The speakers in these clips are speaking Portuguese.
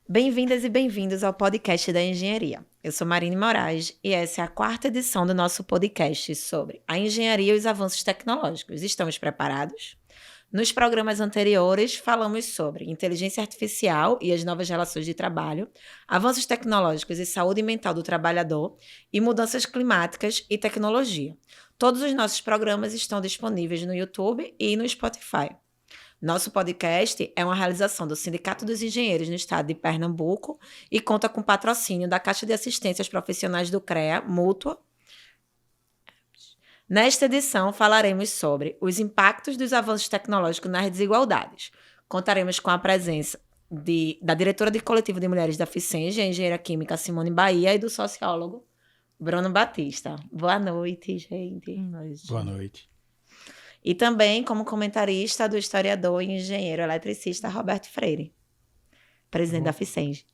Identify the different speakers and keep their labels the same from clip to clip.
Speaker 1: Bem-vindas e bem-vindos ao podcast da Engenharia. Eu sou Marine Moraes e essa é a 4ª edição do nosso podcast sobre a engenharia e os avanços tecnológicos. Estamos preparados? Nos programas anteriores, falamos sobre inteligência artificial e as novas relações de trabalho, avanços tecnológicos e saúde mental do trabalhador e mudanças climáticas e tecnologia. Todos os nossos programas estão disponíveis no YouTube e no Spotify. Nosso podcast é uma realização do Sindicato dos Engenheiros no estado de Pernambuco e conta com patrocínio da Caixa de Assistências Profissionais do CREA, Mútua. Nesta edição, falaremos sobre os impactos dos avanços tecnológicos nas desigualdades. Contaremos com a presença da diretora de coletivo de mulheres da FICENGE, a engenheira química Simone Bahia, e do sociólogo Bruno Batista. Boa noite, gente.
Speaker 2: Boa noite.
Speaker 1: E também como comentarista do historiador e engenheiro eletricista Roberto Freire, presidente da FICENGE.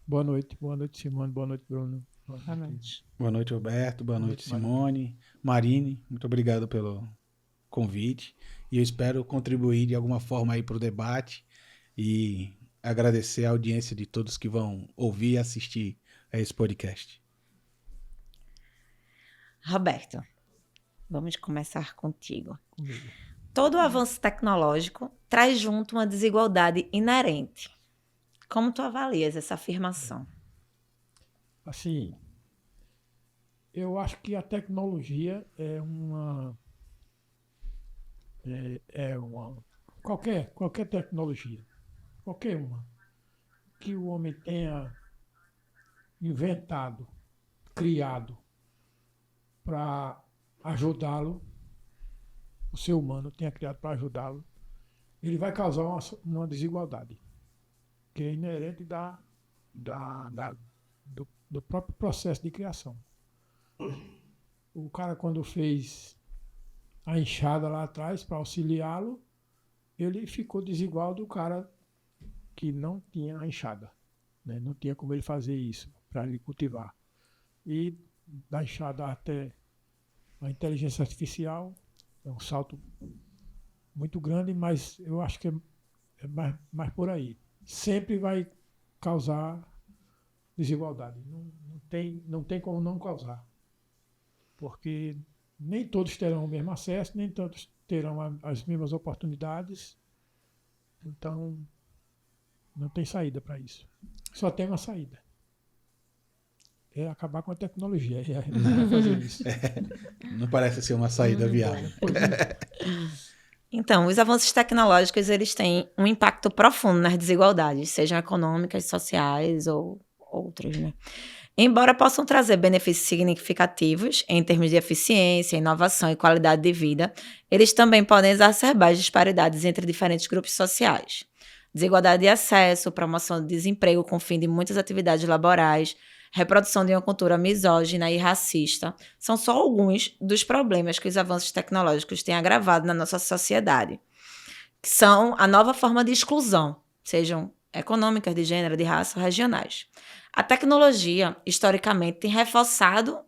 Speaker 3: Boa noite Simone, boa noite Bruno.
Speaker 2: Boa noite. Boa noite, Roberto, boa noite Simone, Marine, muito obrigado pelo convite e eu espero contribuir de alguma forma aí para o debate e agradecer a audiência de todos que vão ouvir e assistir a esse podcast.
Speaker 1: Roberto, vamos começar contigo. Todo avanço tecnológico traz junto uma desigualdade inerente. Como tu avalias essa afirmação?
Speaker 3: Assim, eu acho que a tecnologia é uma qualquer tecnologia, qualquer uma, que o homem tenha inventado, criado para ajudá-lo, o ser humano tenha criado para ajudá-lo, ele vai causar uma desigualdade, que é inerente do próprio processo de criação. O cara, quando fez a enxada lá atrás para auxiliá-lo, ele ficou desigual do cara que não tinha a enxada, né? Não tinha como ele fazer isso para ele cultivar. E da enxada até a inteligência artificial é um salto muito grande, mas eu acho que é mais por aí. Sempre vai causar desigualdade. Não tem como não causar. Porque nem todos terão o mesmo acesso, nem todos terão as mesmas oportunidades. Então, não tem saída para isso. Só tem uma saída. É acabar com a tecnologia. É fazer isso.
Speaker 2: Não parece ser uma saída viável.
Speaker 1: Então, os avanços tecnológicos eles têm um impacto profundo nas desigualdades, sejam econômicas, sociais ou outros, né? Embora possam trazer benefícios significativos em termos de eficiência, inovação e qualidade de vida, eles também podem exacerbar as disparidades entre diferentes grupos sociais. Desigualdade de acesso, promoção de desemprego com fim de muitas atividades laborais, reprodução de uma cultura misógina e racista, são só alguns dos problemas que os avanços tecnológicos têm agravado na nossa sociedade, que são a nova forma de exclusão, sejam econômicas, de gênero, de raça, regionais. A tecnologia, historicamente, tem reforçado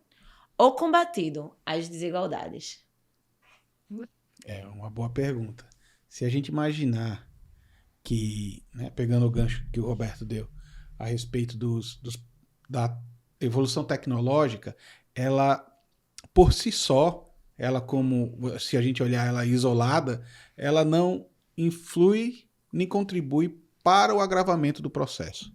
Speaker 1: ou combatido as desigualdades?
Speaker 2: É uma boa pergunta. Se a gente imaginar que, né, pegando o gancho que o Roberto deu a respeito da evolução tecnológica, ela, por si só, ela como, se a gente olhar ela isolada, ela não influi nem contribui para o agravamento do processo.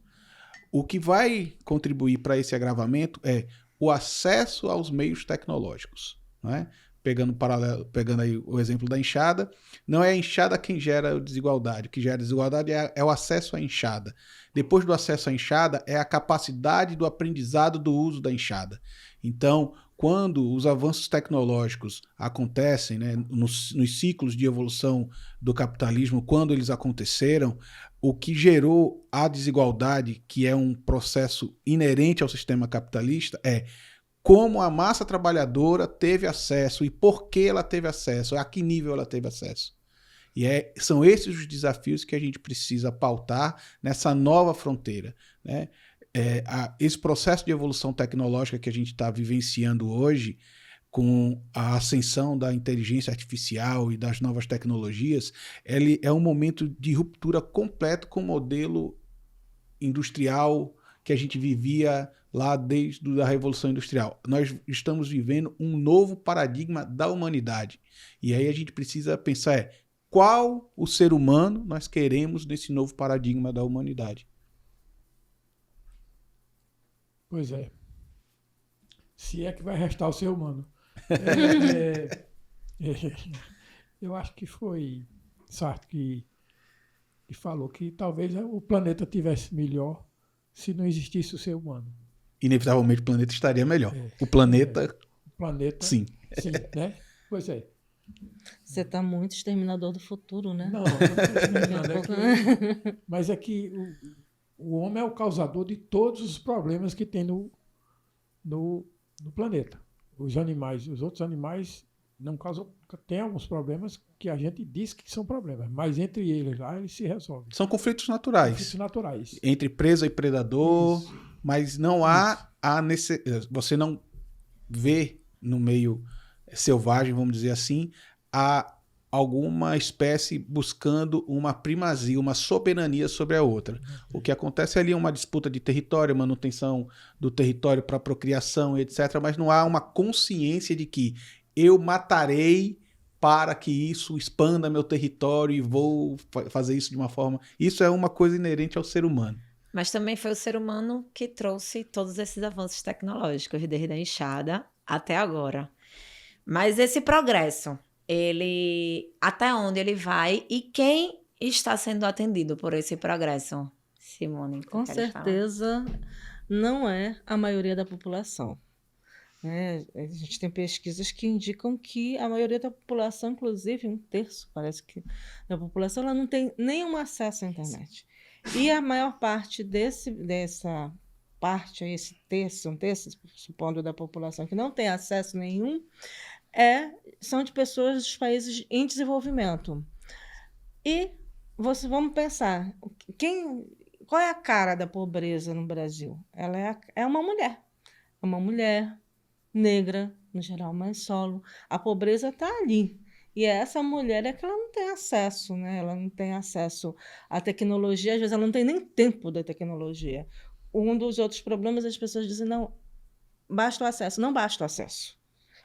Speaker 2: O que vai contribuir para esse agravamento é o acesso aos meios tecnológicos, não é? Pegando aí o exemplo da enxada, não é a enxada quem gera a desigualdade. O que gera desigualdade é o acesso à enxada. Depois do acesso à enxada, é a capacidade do aprendizado do uso da enxada. Então, quando os avanços tecnológicos acontecem, né, nos ciclos de evolução do capitalismo, quando eles aconteceram, o que gerou a desigualdade, que é um processo inerente ao sistema capitalista, é como a massa trabalhadora teve acesso e por que ela teve acesso, a que nível ela teve acesso. E são esses os desafios que a gente precisa pautar nessa nova fronteira, né? Esse processo de evolução tecnológica que a gente está vivenciando hoje com a ascensão da inteligência artificial e das novas tecnologias, ele é um momento de ruptura completo com o modelo industrial que a gente vivia lá desde a Revolução Industrial. Nós estamos vivendo um novo paradigma da humanidade. E aí a gente precisa pensar qual o ser humano nós queremos nesse novo paradigma da humanidade.
Speaker 3: Pois é. Se é que vai restar o ser humano. Eu acho que foi Sartre que falou que talvez o planeta tivesse melhor se não existisse o ser humano.
Speaker 2: Inevitavelmente o planeta estaria melhor. O planeta, sim.
Speaker 3: Sim, né? Pois é.
Speaker 4: Você está muito exterminador do futuro, né?
Speaker 3: Não exterminando. Mas é que o homem é o causador de todos os problemas que tem no planeta. Os outros animais não causam. Tem alguns problemas que a gente diz que são problemas, mas entre eles lá eles se resolvem.
Speaker 2: São conflitos naturais.
Speaker 3: Conflitos naturais.
Speaker 2: Entre presa e predador,
Speaker 3: Isso.
Speaker 2: mas não há você não vê no meio selvagem, vamos dizer assim, há alguma espécie buscando uma primazia, uma soberania sobre a outra. O que acontece ali é uma disputa de território, manutenção do território para procriação, etc. Mas não há uma consciência de que eu matarei para que isso expanda meu território e vou fazer isso de uma forma... Isso é uma coisa inerente ao ser humano.
Speaker 1: Mas também foi o ser humano que trouxe todos esses avanços tecnológicos, desde a enxada até agora. Mas esse progresso, ele até onde ele vai e quem está sendo atendido por esse progresso? Simone,
Speaker 4: Com certeza não é a maioria da população. A gente tem pesquisas que indicam que a maioria da população, inclusive 1/3, parece que, da população, ela não tem nenhum acesso à internet. E a maior parte dessa parte, esse terço, supondo, da população que não tem acesso nenhum, são de pessoas dos países em desenvolvimento. E vamos pensar, qual é a cara da pobreza no Brasil? Ela é uma mulher. É uma mulher negra, no geral, mais solo. A pobreza está ali. E essa mulher que ela não tem acesso, né? Ela não tem acesso à tecnologia, às vezes ela não tem nem tempo da tecnologia. Um dos outros problemas, as pessoas dizem, não, basta o acesso. Não basta o acesso.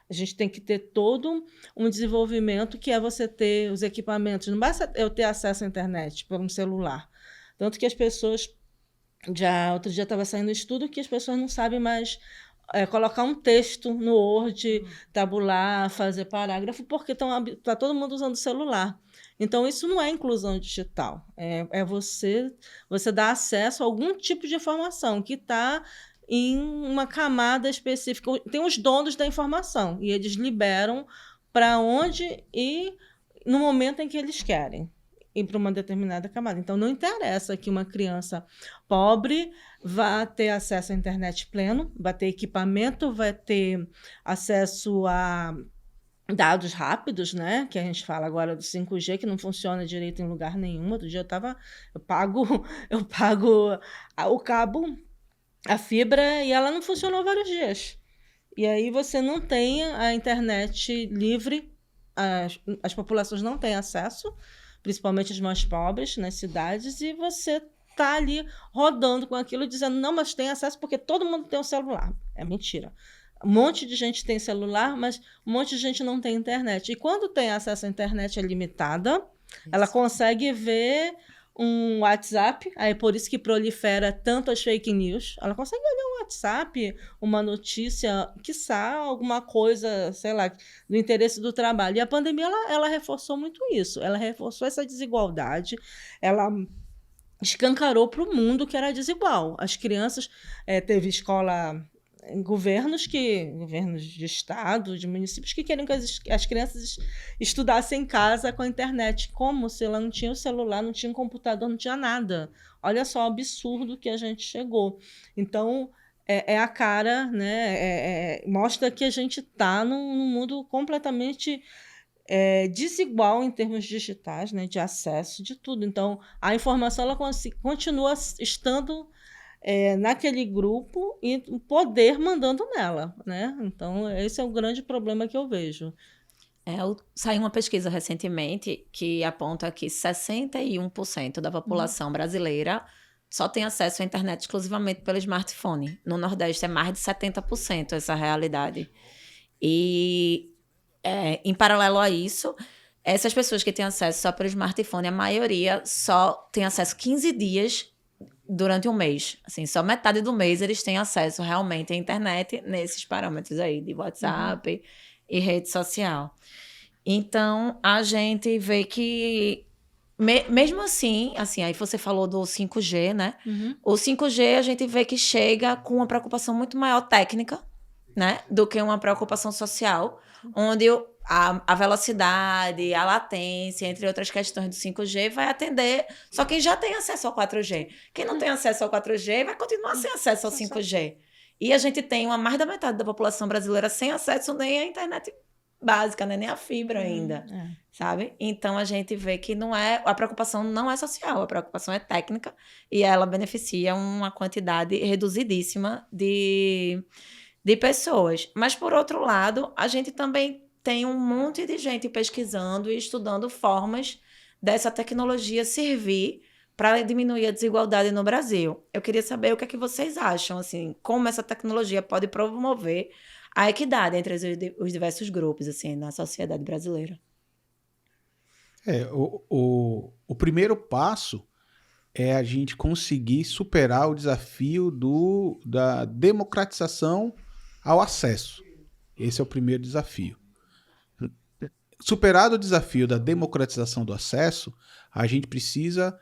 Speaker 4: A gente tem que ter todo um desenvolvimento que é você ter os equipamentos. Não basta eu ter acesso à internet por um celular. Tanto que as pessoas... Outro dia estava saindo um estudo que as pessoas não sabem mais colocar um texto no Word, tabular, fazer parágrafo, porque tá todo mundo usando o celular. Então, isso não é inclusão digital. Você dar acesso a algum tipo de informação que está em uma camada específica. Tem os donos da informação, e eles liberam para onde e no momento em que eles querem ir para uma determinada camada. Então, não interessa que uma criança pobre vá ter acesso à internet pleno, vai ter equipamento, vai ter acesso a dados rápidos, né? Que a gente fala agora do 5G, que não funciona direito em lugar nenhum. Outro dia eu pago o cabo, a fibra, e ela não funcionou vários dias. E aí você não tem a internet livre, as populações não têm acesso, principalmente os mais pobres nas cidades, e você está ali rodando com aquilo, dizendo, não, mas tem acesso porque todo mundo tem um celular. É mentira. Um monte de gente tem celular, mas um monte de gente não tem internet. E quando tem acesso à internet limitada, ela consegue ver um WhatsApp, aí por isso que prolifera tanto as fake news. Ela consegue olhar um WhatsApp, uma notícia, quiçá alguma coisa, sei lá, do interesse do trabalho. E a pandemia, ela reforçou muito isso. Ela reforçou essa desigualdade, ela escancarou para o mundo que era desigual. As crianças, teve escola... Governos de estado, de municípios que querem que as crianças estudassem em casa com a internet. Como se ela não tinha o celular, não tinha um computador, não tinha nada. Olha só o absurdo que a gente chegou. Então, é a cara, né? Mostra que a gente está num mundo completamente desigual em termos digitais, né? De acesso, de tudo. Então, a informação ela continua estando naquele grupo e poder mandando nela, né? Então, esse é o grande problema que eu vejo.
Speaker 1: Saiu uma pesquisa recentemente que aponta que 61% da população brasileira só tem acesso à internet exclusivamente pelo smartphone. No Nordeste é mais de 70% essa realidade. E, em paralelo a isso, essas pessoas que têm acesso só pelo smartphone, a maioria só tem acesso 15 dias durante um mês. Assim, só metade do mês eles têm acesso realmente à internet nesses parâmetros aí de WhatsApp e rede social. Então, a gente vê que, mesmo assim, aí você falou do 5G, né? O 5G a gente vê que chega com uma preocupação muito maior técnica, né? Do que uma preocupação social, onde a velocidade, a latência, entre outras questões do 5G, vai atender só quem já tem acesso ao 4G. Quem não tem acesso ao 4G vai continuar sem acesso ao 5G. E a gente tem mais da metade da população brasileira sem acesso nem à internet básica, né? Nem a fibra ainda, sabe? Então, a gente vê que a preocupação não é social, a preocupação é técnica e ela beneficia uma quantidade reduzidíssima de pessoas. Mas, por outro lado, a gente também tem um monte de gente pesquisando e estudando formas dessa tecnologia servir para diminuir a desigualdade no Brasil. Eu queria saber o que é que vocês acham, assim, como essa tecnologia pode promover a equidade entre os diversos grupos, assim, na sociedade brasileira.
Speaker 2: O primeiro passo é a gente conseguir superar o desafio da democratização ao acesso. Esse é o primeiro desafio. Superado o desafio da democratização do acesso, a gente precisa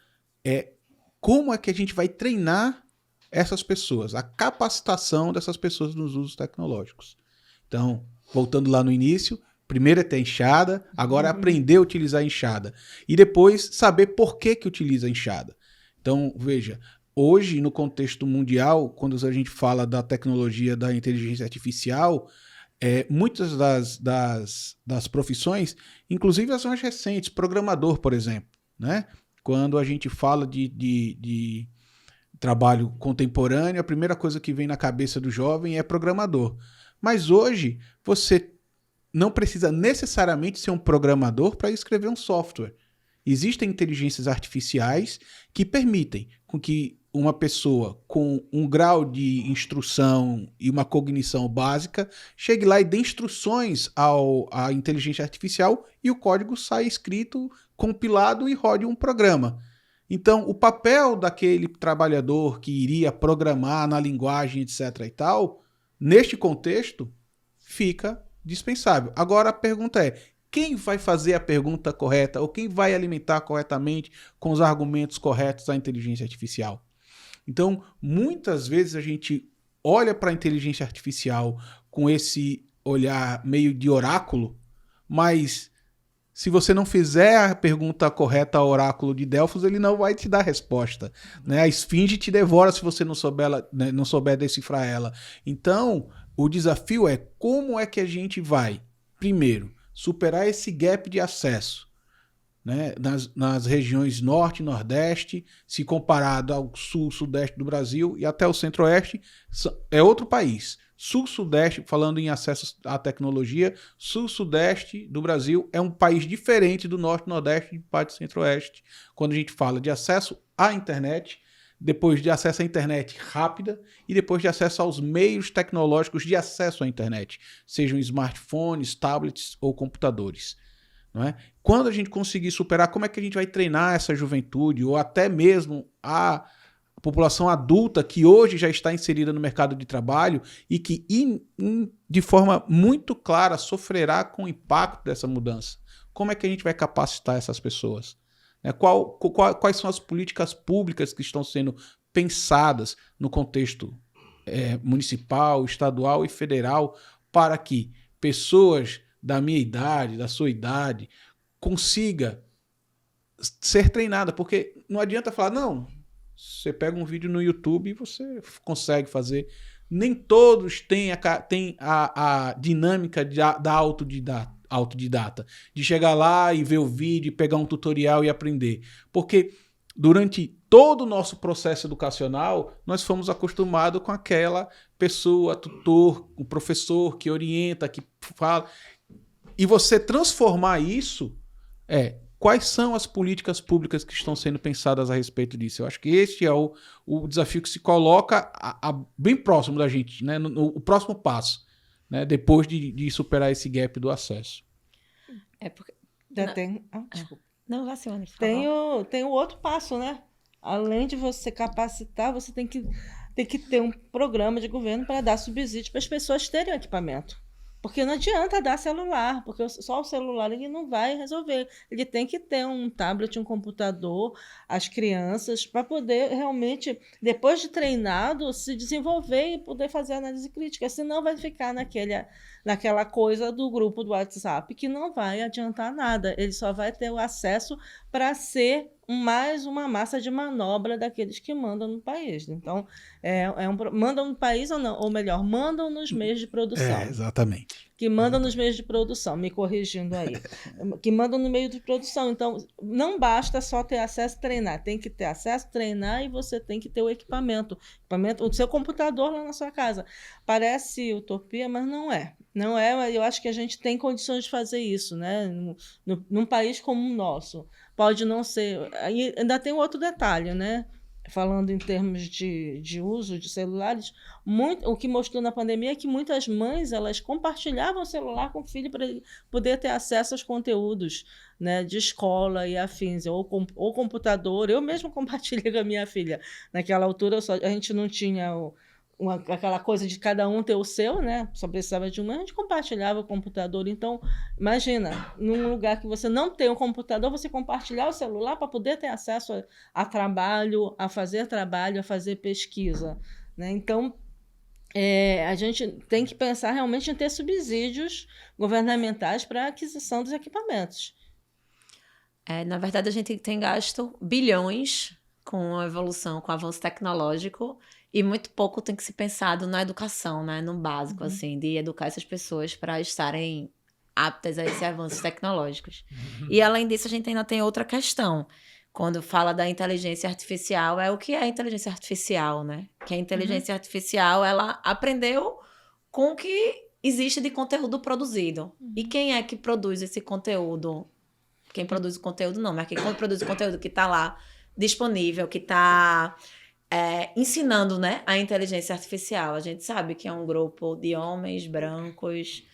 Speaker 2: como é que a gente vai treinar essas pessoas, a capacitação dessas pessoas nos usos tecnológicos. Então, voltando lá no início, primeiro é ter enxada, agora é aprender a utilizar a enxada. E depois saber por que utiliza a enxada. Então, veja, hoje no contexto mundial, quando a gente fala da tecnologia da inteligência artificial, muitas das profissões, inclusive as mais recentes, programador, por exemplo, né? Quando a gente fala de trabalho contemporâneo, a primeira coisa que vem na cabeça do jovem é programador. Mas hoje, você não precisa necessariamente ser um programador para escrever um software. Existem inteligências artificiais que permitem com que uma pessoa com um grau de instrução e uma cognição básica chegue lá e dê instruções à inteligência artificial e o código sai escrito, compilado e rode um programa. Então, o papel daquele trabalhador que iria programar na linguagem, etc. e tal, neste contexto, fica dispensável. Agora a pergunta é, quem vai fazer a pergunta correta ou quem vai alimentar corretamente com os argumentos corretos a inteligência artificial? Então, muitas vezes a gente olha para a inteligência artificial com esse olhar meio de oráculo, mas se você não fizer a pergunta correta ao oráculo de Delfos, ele não vai te dar resposta, né? A esfinge te devora se você não souber decifrar ela. Então, o desafio é como é que a gente vai, primeiro, superar esse gap de acesso, né? Nas regiões norte e nordeste, se comparado ao sul, sudeste do Brasil e até o centro-oeste, é outro país. Sul-sudeste, falando em acesso à tecnologia, sul-sudeste do Brasil é um país diferente do norte, nordeste e parte centro-oeste. Quando a gente fala de acesso à internet, depois de acesso à internet rápida e depois de acesso aos meios tecnológicos de acesso à internet, sejam smartphones, tablets ou computadores. Não é? Quando a gente conseguir superar, como é que a gente vai treinar essa juventude ou até mesmo a população adulta que hoje já está inserida no mercado de trabalho e que de forma muito clara sofrerá com o impacto dessa mudança? Como é que a gente vai capacitar essas pessoas? Quais são as políticas públicas que estão sendo pensadas no contexto municipal, estadual e federal para que pessoas da minha idade, da sua idade, consiga ser treinada? Porque não adianta falar, não, você pega um vídeo no YouTube e você consegue fazer. Nem todos têm a dinâmica da autodidata, de chegar lá e ver o vídeo, pegar um tutorial e aprender. Porque durante todo o nosso processo educacional, nós fomos acostumados com aquela pessoa, tutor, o professor que orienta, que fala. E você transformar isso, quais são as políticas públicas que estão sendo pensadas a respeito disso? Eu acho que este é o desafio que se coloca bem próximo da gente, né? O próximo passo, né? Depois de superar esse gap do acesso.
Speaker 1: Porque...
Speaker 4: Desculpa.
Speaker 1: Não, vá, Simone, por favor.
Speaker 4: Tem o outro passo, né? Além de você capacitar, você tem que ter um programa de governo para dar subsídio para as pessoas terem equipamento. Porque não adianta dar celular, porque só o celular ele não vai resolver. Ele tem que ter um tablet, um computador, as crianças, para poder realmente, depois de treinado, se desenvolver e poder fazer análise crítica. Senão vai ficar naquela coisa do grupo do WhatsApp, que não vai adiantar nada. Ele só vai ter o acesso para ser mais uma massa de manobra daqueles que mandam no país. Então, mandam no país ou melhor, mandam nos meios de produção.
Speaker 2: Exatamente.
Speaker 4: Que mandam nos meios de produção, me corrigindo aí. Que mandam no meio de produção. Então, não basta só ter acesso e treinar. Tem que ter acesso, treinar e você tem que ter o equipamento. O seu computador lá na sua casa. Parece utopia, mas não é. Não é, mas eu acho que a gente tem condições de fazer isso, né? Num país como o nosso. Pode não ser... Aí ainda tem outro detalhe, né? Falando em termos de uso de celulares, o que mostrou na pandemia é que muitas mães elas compartilhavam o celular com o filho para ele poder ter acesso aos conteúdos, né, de escola e afins, ou computador. Eu mesmo compartilhei com a minha filha. Naquela altura, a gente não tinha aquela coisa de cada um ter o seu, né? Só precisava de uma, a gente compartilhava o computador. Então, imagina, num lugar que você não tem um computador, você compartilhar o celular para poder ter acesso a trabalho, a fazer pesquisa, né? Então, a gente tem que pensar realmente em ter subsídios governamentais para a aquisição dos equipamentos.
Speaker 1: Na verdade, a gente tem gasto bilhões com a evolução, com o avanço tecnológico, e muito pouco tem que ser pensado na educação, né? No básico, assim, de educar essas pessoas para estarem aptas a esses avanços tecnológicos. E, além disso, a gente ainda tem outra questão. Quando fala da inteligência artificial, o que é inteligência artificial, né? Que a inteligência artificial, ela aprendeu com o que existe de conteúdo produzido. E quem é que produz esse conteúdo? Quem produz o conteúdo não, mas quem produz o conteúdo que está lá disponível, que está ensinando, né, a inteligência artificial. A gente sabe que é um grupo de homens brancos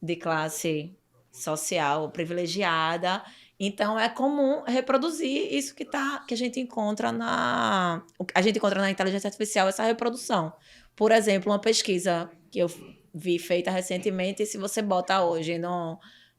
Speaker 1: de classe social privilegiada. Então, é comum reproduzir isso que a gente encontra na inteligência artificial, essa reprodução. Por exemplo, uma pesquisa que eu vi feita recentemente, se você bota hoje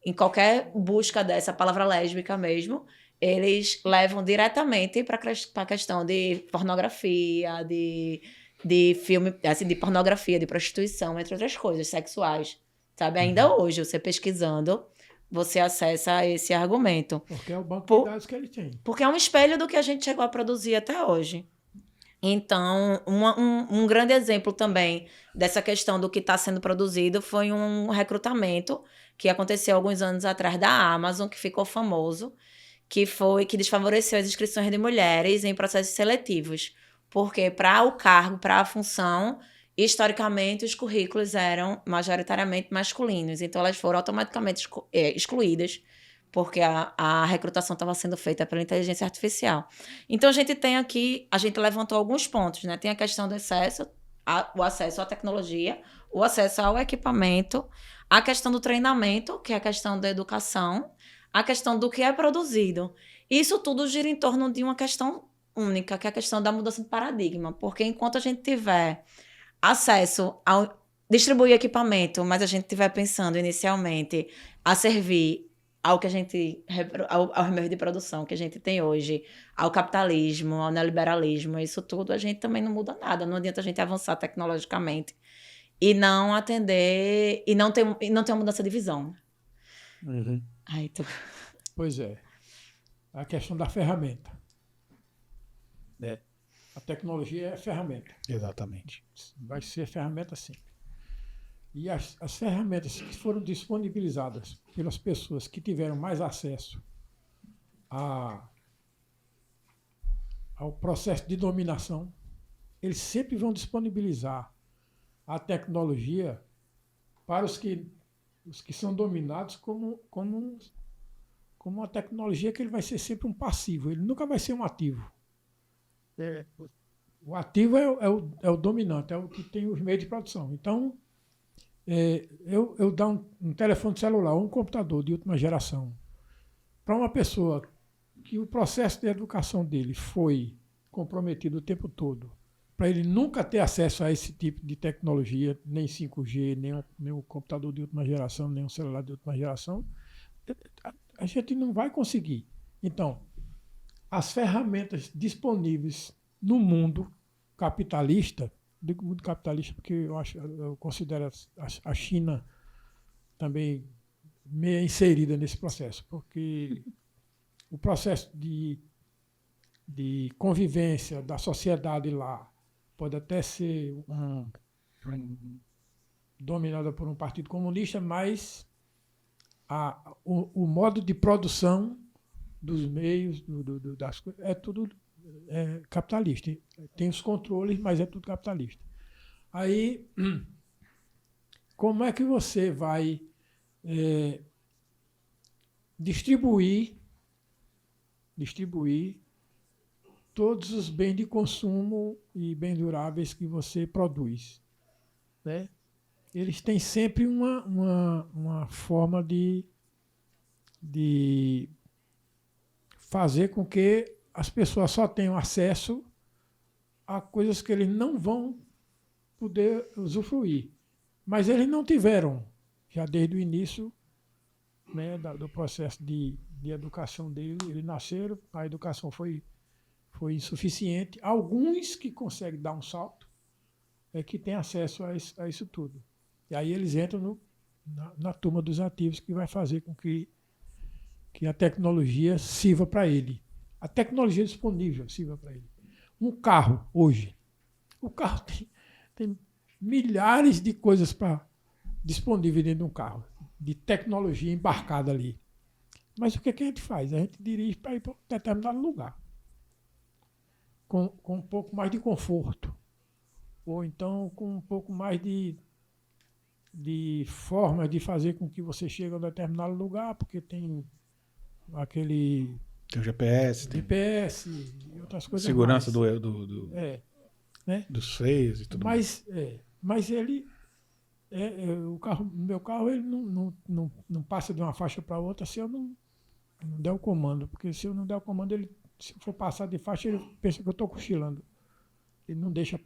Speaker 1: em qualquer busca dessa palavra lésbica mesmo, eles levam diretamente para a questão de pornografia, de filme, assim, de pornografia, de prostituição, entre outras coisas, sexuais. Sabe? Ainda hoje, você pesquisando, você acessa esse argumento.
Speaker 3: Porque é o banco de dados que ele tem.
Speaker 1: Porque é um espelho do que a gente chegou a produzir até hoje. Então, um grande exemplo também dessa questão do que está sendo produzido foi um recrutamento que aconteceu alguns anos atrás da Amazon, que ficou famoso, que desfavoreceu as inscrições de mulheres em processos seletivos. Porque para o cargo, para a função, historicamente os currículos eram majoritariamente masculinos. Então, elas foram automaticamente excluídas, porque a recrutação estava sendo feita pela inteligência artificial. Então, a gente levantou alguns pontos, né? Tem a questão do o acesso à tecnologia, o acesso ao equipamento, a questão do treinamento, que é a questão da educação, a questão do que é produzido. Isso tudo gira em torno de uma questão única, que é a questão da mudança de paradigma, porque enquanto a gente tiver acesso a distribuir equipamento, mas a gente estiver pensando inicialmente a servir ao que a gente aos meios de produção que a gente tem hoje, ao capitalismo, ao neoliberalismo, isso tudo, a gente também não muda nada. Não adianta a gente avançar tecnologicamente e não atender e não ter uma mudança de visão.
Speaker 2: Uhum.
Speaker 3: Pois é. A questão da ferramenta. A tecnologia é ferramenta.
Speaker 2: Exatamente.
Speaker 3: Vai ser ferramenta sempre. E as ferramentas que foram disponibilizadas pelas pessoas que tiveram mais acesso ao processo de dominação, eles sempre vão disponibilizar a tecnologia para os que são dominados como uma tecnologia que ele vai ser sempre um passivo, ele nunca vai ser um ativo. O ativo é o dominante, é o que tem os meios de produção. Então, eu dar um telefone celular ou um computador de última geração para uma pessoa que o processo de educação dele foi comprometido o tempo todo, para ele nunca ter acesso a esse tipo de tecnologia, nem 5G, nem um computador de última geração, nem um celular de última geração, a gente não vai conseguir. Então, as ferramentas disponíveis no mundo capitalista, digo mundo capitalista porque eu considero a China também meio inserida nesse processo, porque o processo de convivência da sociedade lá pode até ser dominada por um partido comunista, mas o modo de produção dos meios, das coisas, é tudo capitalista. Tem os controles, mas é tudo capitalista. Aí, como é que você vai distribuir todos os bens de consumo e bens duráveis que você produz, né? Eles têm sempre uma forma de fazer com que as pessoas só tenham acesso a coisas que eles não vão poder usufruir. Mas eles não tiveram, já desde o início, né, do processo de educação deles, eles nasceram, a educação foi insuficiente. Alguns que conseguem dar um salto é que têm acesso a isso tudo. E aí eles entram na turma dos ativos, que vai fazer com que a tecnologia sirva para ele. A tecnologia disponível sirva para ele. Um carro, hoje, o carro tem milhares de coisas disponíveis dentro de um carro, de tecnologia embarcada ali. Mas o que a gente faz? A gente dirige para ir para um determinado lugar, com um pouco mais de conforto, ou então com um pouco mais de forma de fazer com que você chegue a um determinado lugar, porque tem aquele...
Speaker 2: Tem o GPS,
Speaker 3: e outras coisas
Speaker 2: segurança
Speaker 3: mais. Né?
Speaker 2: Dos freios e tudo mais.
Speaker 3: Mas ele... meu carro ele não passa de uma faixa para outra se eu não der o comando, porque se eu não der o comando, se eu for passar de faixa, ele pensa que eu estou cochilando. Ele não deixa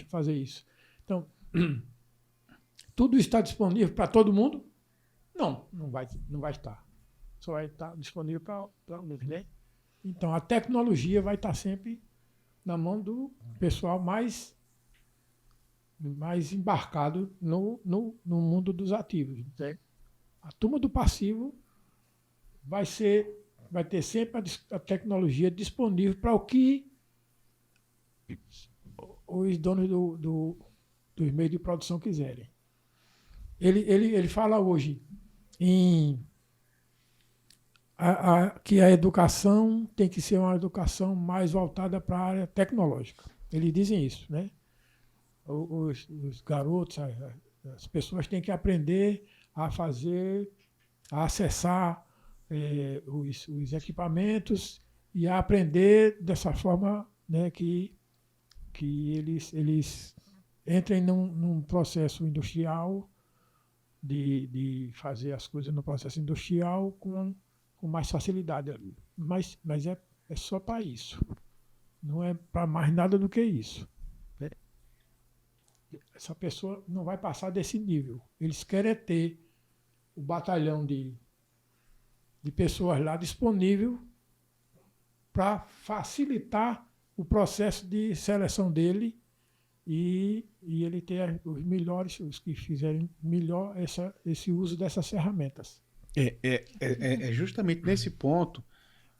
Speaker 3: fazer isso. Então, tudo está disponível para todo mundo? Não vai estar. Só vai estar disponível para alguns, né? Então, a tecnologia vai estar sempre na mão do pessoal mais embarcado no mundo dos ativos. Né? A turma do passivo vai ter sempre a tecnologia disponível para o que os donos dos meios de produção quiserem. Ele fala hoje que a educação tem que ser uma educação mais voltada para a área tecnológica. Eles dizem isso, né? Os garotos, as pessoas têm que aprender a acessar os equipamentos e a aprender dessa forma, né, que eles entrem num processo industrial, de fazer as coisas no processo industrial com mais facilidade. Mas é só para isso. Não é para mais nada do que isso. Né? Essa pessoa não vai passar desse nível. Eles querem ter o batalhão de pessoas lá disponível para facilitar o processo de seleção dele e ele ter os melhores, os que fizerem melhor esse uso dessas ferramentas.
Speaker 2: É justamente nesse ponto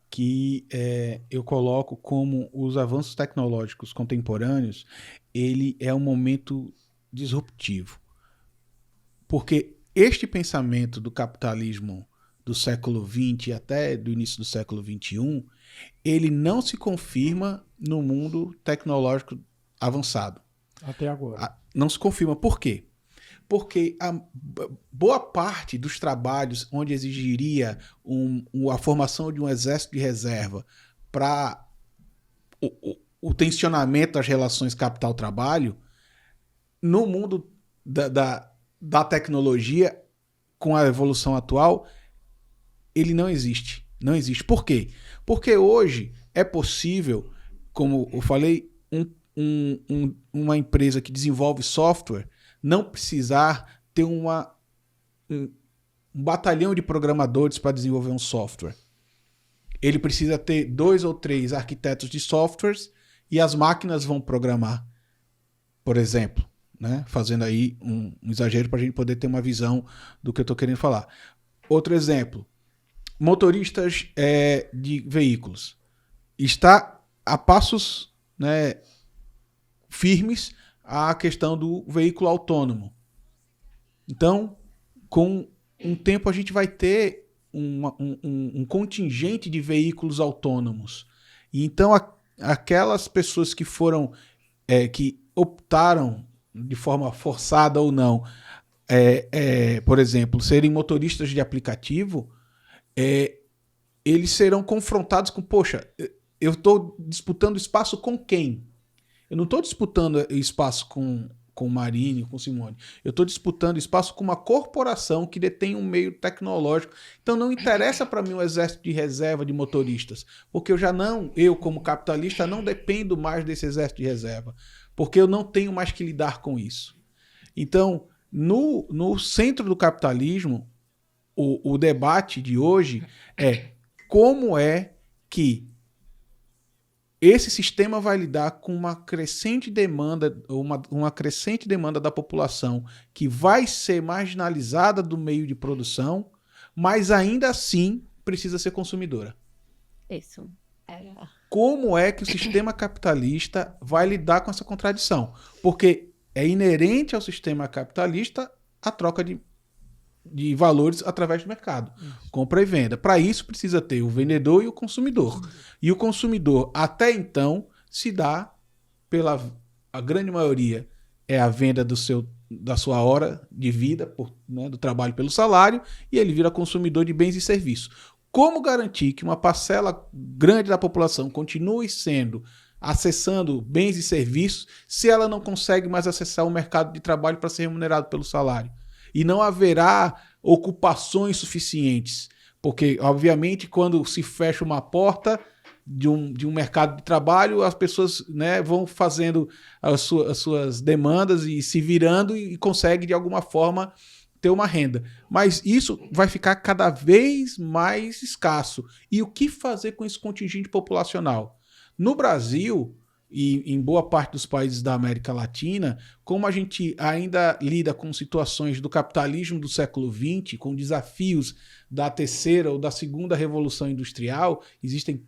Speaker 2: que eu coloco como os avanços tecnológicos contemporâneos, ele é um momento disruptivo. Porque este pensamento do capitalismo do século XX até do início do século XXI, ele não se confirma no mundo tecnológico avançado.
Speaker 3: Até agora.
Speaker 2: Não se confirma. Por quê? Porque boa parte dos trabalhos onde exigiria a formação de um exército de reserva para o tensionamento das relações capital-trabalho, no mundo da tecnologia, com a evolução atual, ele não existe. Não existe. Por quê? Porque hoje é possível, como eu falei, uma empresa que desenvolve software não precisar ter um batalhão de programadores para desenvolver um software. Ele precisa ter 2 ou 3 arquitetos de softwares e as máquinas vão programar, por exemplo, né? Fazendo aí um exagero para a gente poder ter uma visão do que eu estou querendo falar. Outro exemplo, motoristas de veículos. Está a passos, né, firmes a questão do veículo autônomo. Então, com um tempo a gente vai ter um contingente de veículos autônomos. E então aquelas pessoas que foram que optaram de forma forçada ou não, por exemplo, serem motoristas de aplicativo, eles serão confrontados com, poxa, eu estou disputando espaço com quem? Eu não estou disputando espaço com o Marinho, com o Simone. Eu estou disputando espaço com uma corporação que detém um meio tecnológico. Então não interessa para mim o exército de reserva de motoristas, porque eu como capitalista não dependo mais desse exército de reserva, porque eu não tenho mais que lidar com isso. Então, no centro do capitalismo, o debate de hoje é como é que esse sistema vai lidar com uma crescente demanda, uma crescente demanda da população que vai ser marginalizada do meio de produção, mas ainda assim precisa ser consumidora.
Speaker 1: Isso. Era.
Speaker 2: Como é que o sistema capitalista vai lidar com essa contradição? Porque é inerente ao sistema capitalista a troca de valores através do mercado. Compra e venda. Para isso precisa ter o vendedor e o consumidor. E o consumidor, até então, se dá a grande maioria é a venda da sua hora de vida, do trabalho pelo salário, e ele vira consumidor de bens e serviços. Como garantir que uma parcela grande da população continue acessando bens e serviços se ela não consegue mais acessar o mercado de trabalho para ser remunerado pelo salário? E não haverá ocupações suficientes. Porque, obviamente, quando se fecha uma porta de um mercado de trabalho, as pessoas, né, vão fazendo as suas demandas e se virando e conseguem, de alguma forma, ter uma renda. Mas isso vai ficar cada vez mais escasso. E o que fazer com esse contingente populacional? No Brasil, e em boa parte dos países da América Latina, como a gente ainda lida com situações do capitalismo do século XX, com desafios da terceira ou da segunda revolução industrial, existem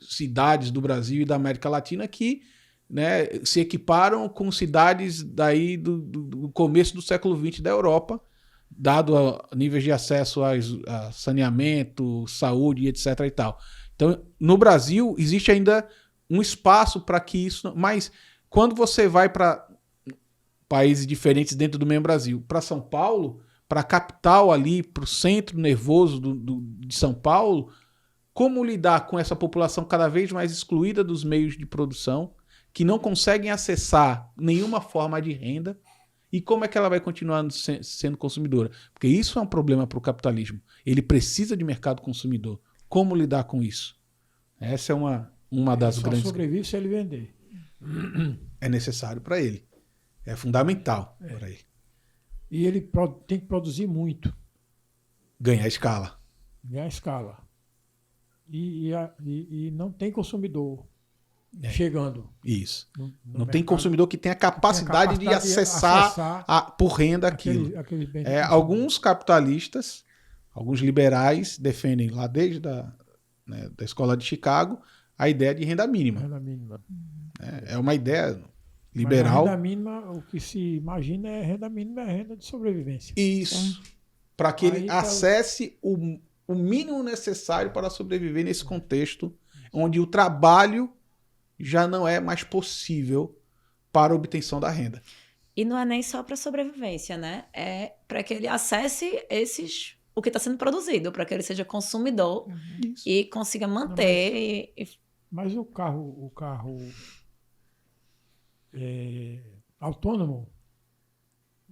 Speaker 2: cidades do Brasil e da América Latina que, né, se equiparam com cidades daí do começo do século XX da Europa, dado a níveis de acesso a saneamento, saúde, etc. e tal. Então, no Brasil, existe ainda um espaço para que isso... Mas quando você vai para países diferentes dentro do mesmo Brasil, para São Paulo, para a capital ali, para o centro nervoso de São Paulo, como lidar com essa população cada vez mais excluída dos meios de produção, que não conseguem acessar nenhuma forma de renda, e como é que ela vai continuar sendo consumidora? Porque isso é um problema para o capitalismo. Ele precisa de mercado consumidor. Como lidar com isso? Essa é uma das grandes...
Speaker 3: Só sobrevive se ele vender.
Speaker 2: É necessário para ele. É fundamental para ele.
Speaker 3: E ele tem que produzir muito.
Speaker 2: Ganhar escala.
Speaker 3: Ganhar escala. E não tem consumidor chegando.
Speaker 2: Isso.
Speaker 3: No
Speaker 2: não
Speaker 3: mercado,
Speaker 2: tem consumidor que tenha a capacidade de acessar por renda aquilo. Alguns capitalistas, alguns liberais defendem lá desde da escola de Chicago a ideia de renda mínima.
Speaker 3: Renda mínima.
Speaker 2: É uma ideia liberal.
Speaker 3: Mas a renda mínima, o que se imagina renda mínima é renda de sobrevivência.
Speaker 2: Isso. Para que ele acesse o mínimo necessário para sobreviver nesse contexto onde o trabalho já não é mais possível para a obtenção da renda.
Speaker 1: E não é nem só para sobrevivência, né? É para que ele acesse o que está sendo produzido, para que ele seja consumidor
Speaker 2: Isso.
Speaker 1: e consiga manter.
Speaker 3: Mas o carro autônomo,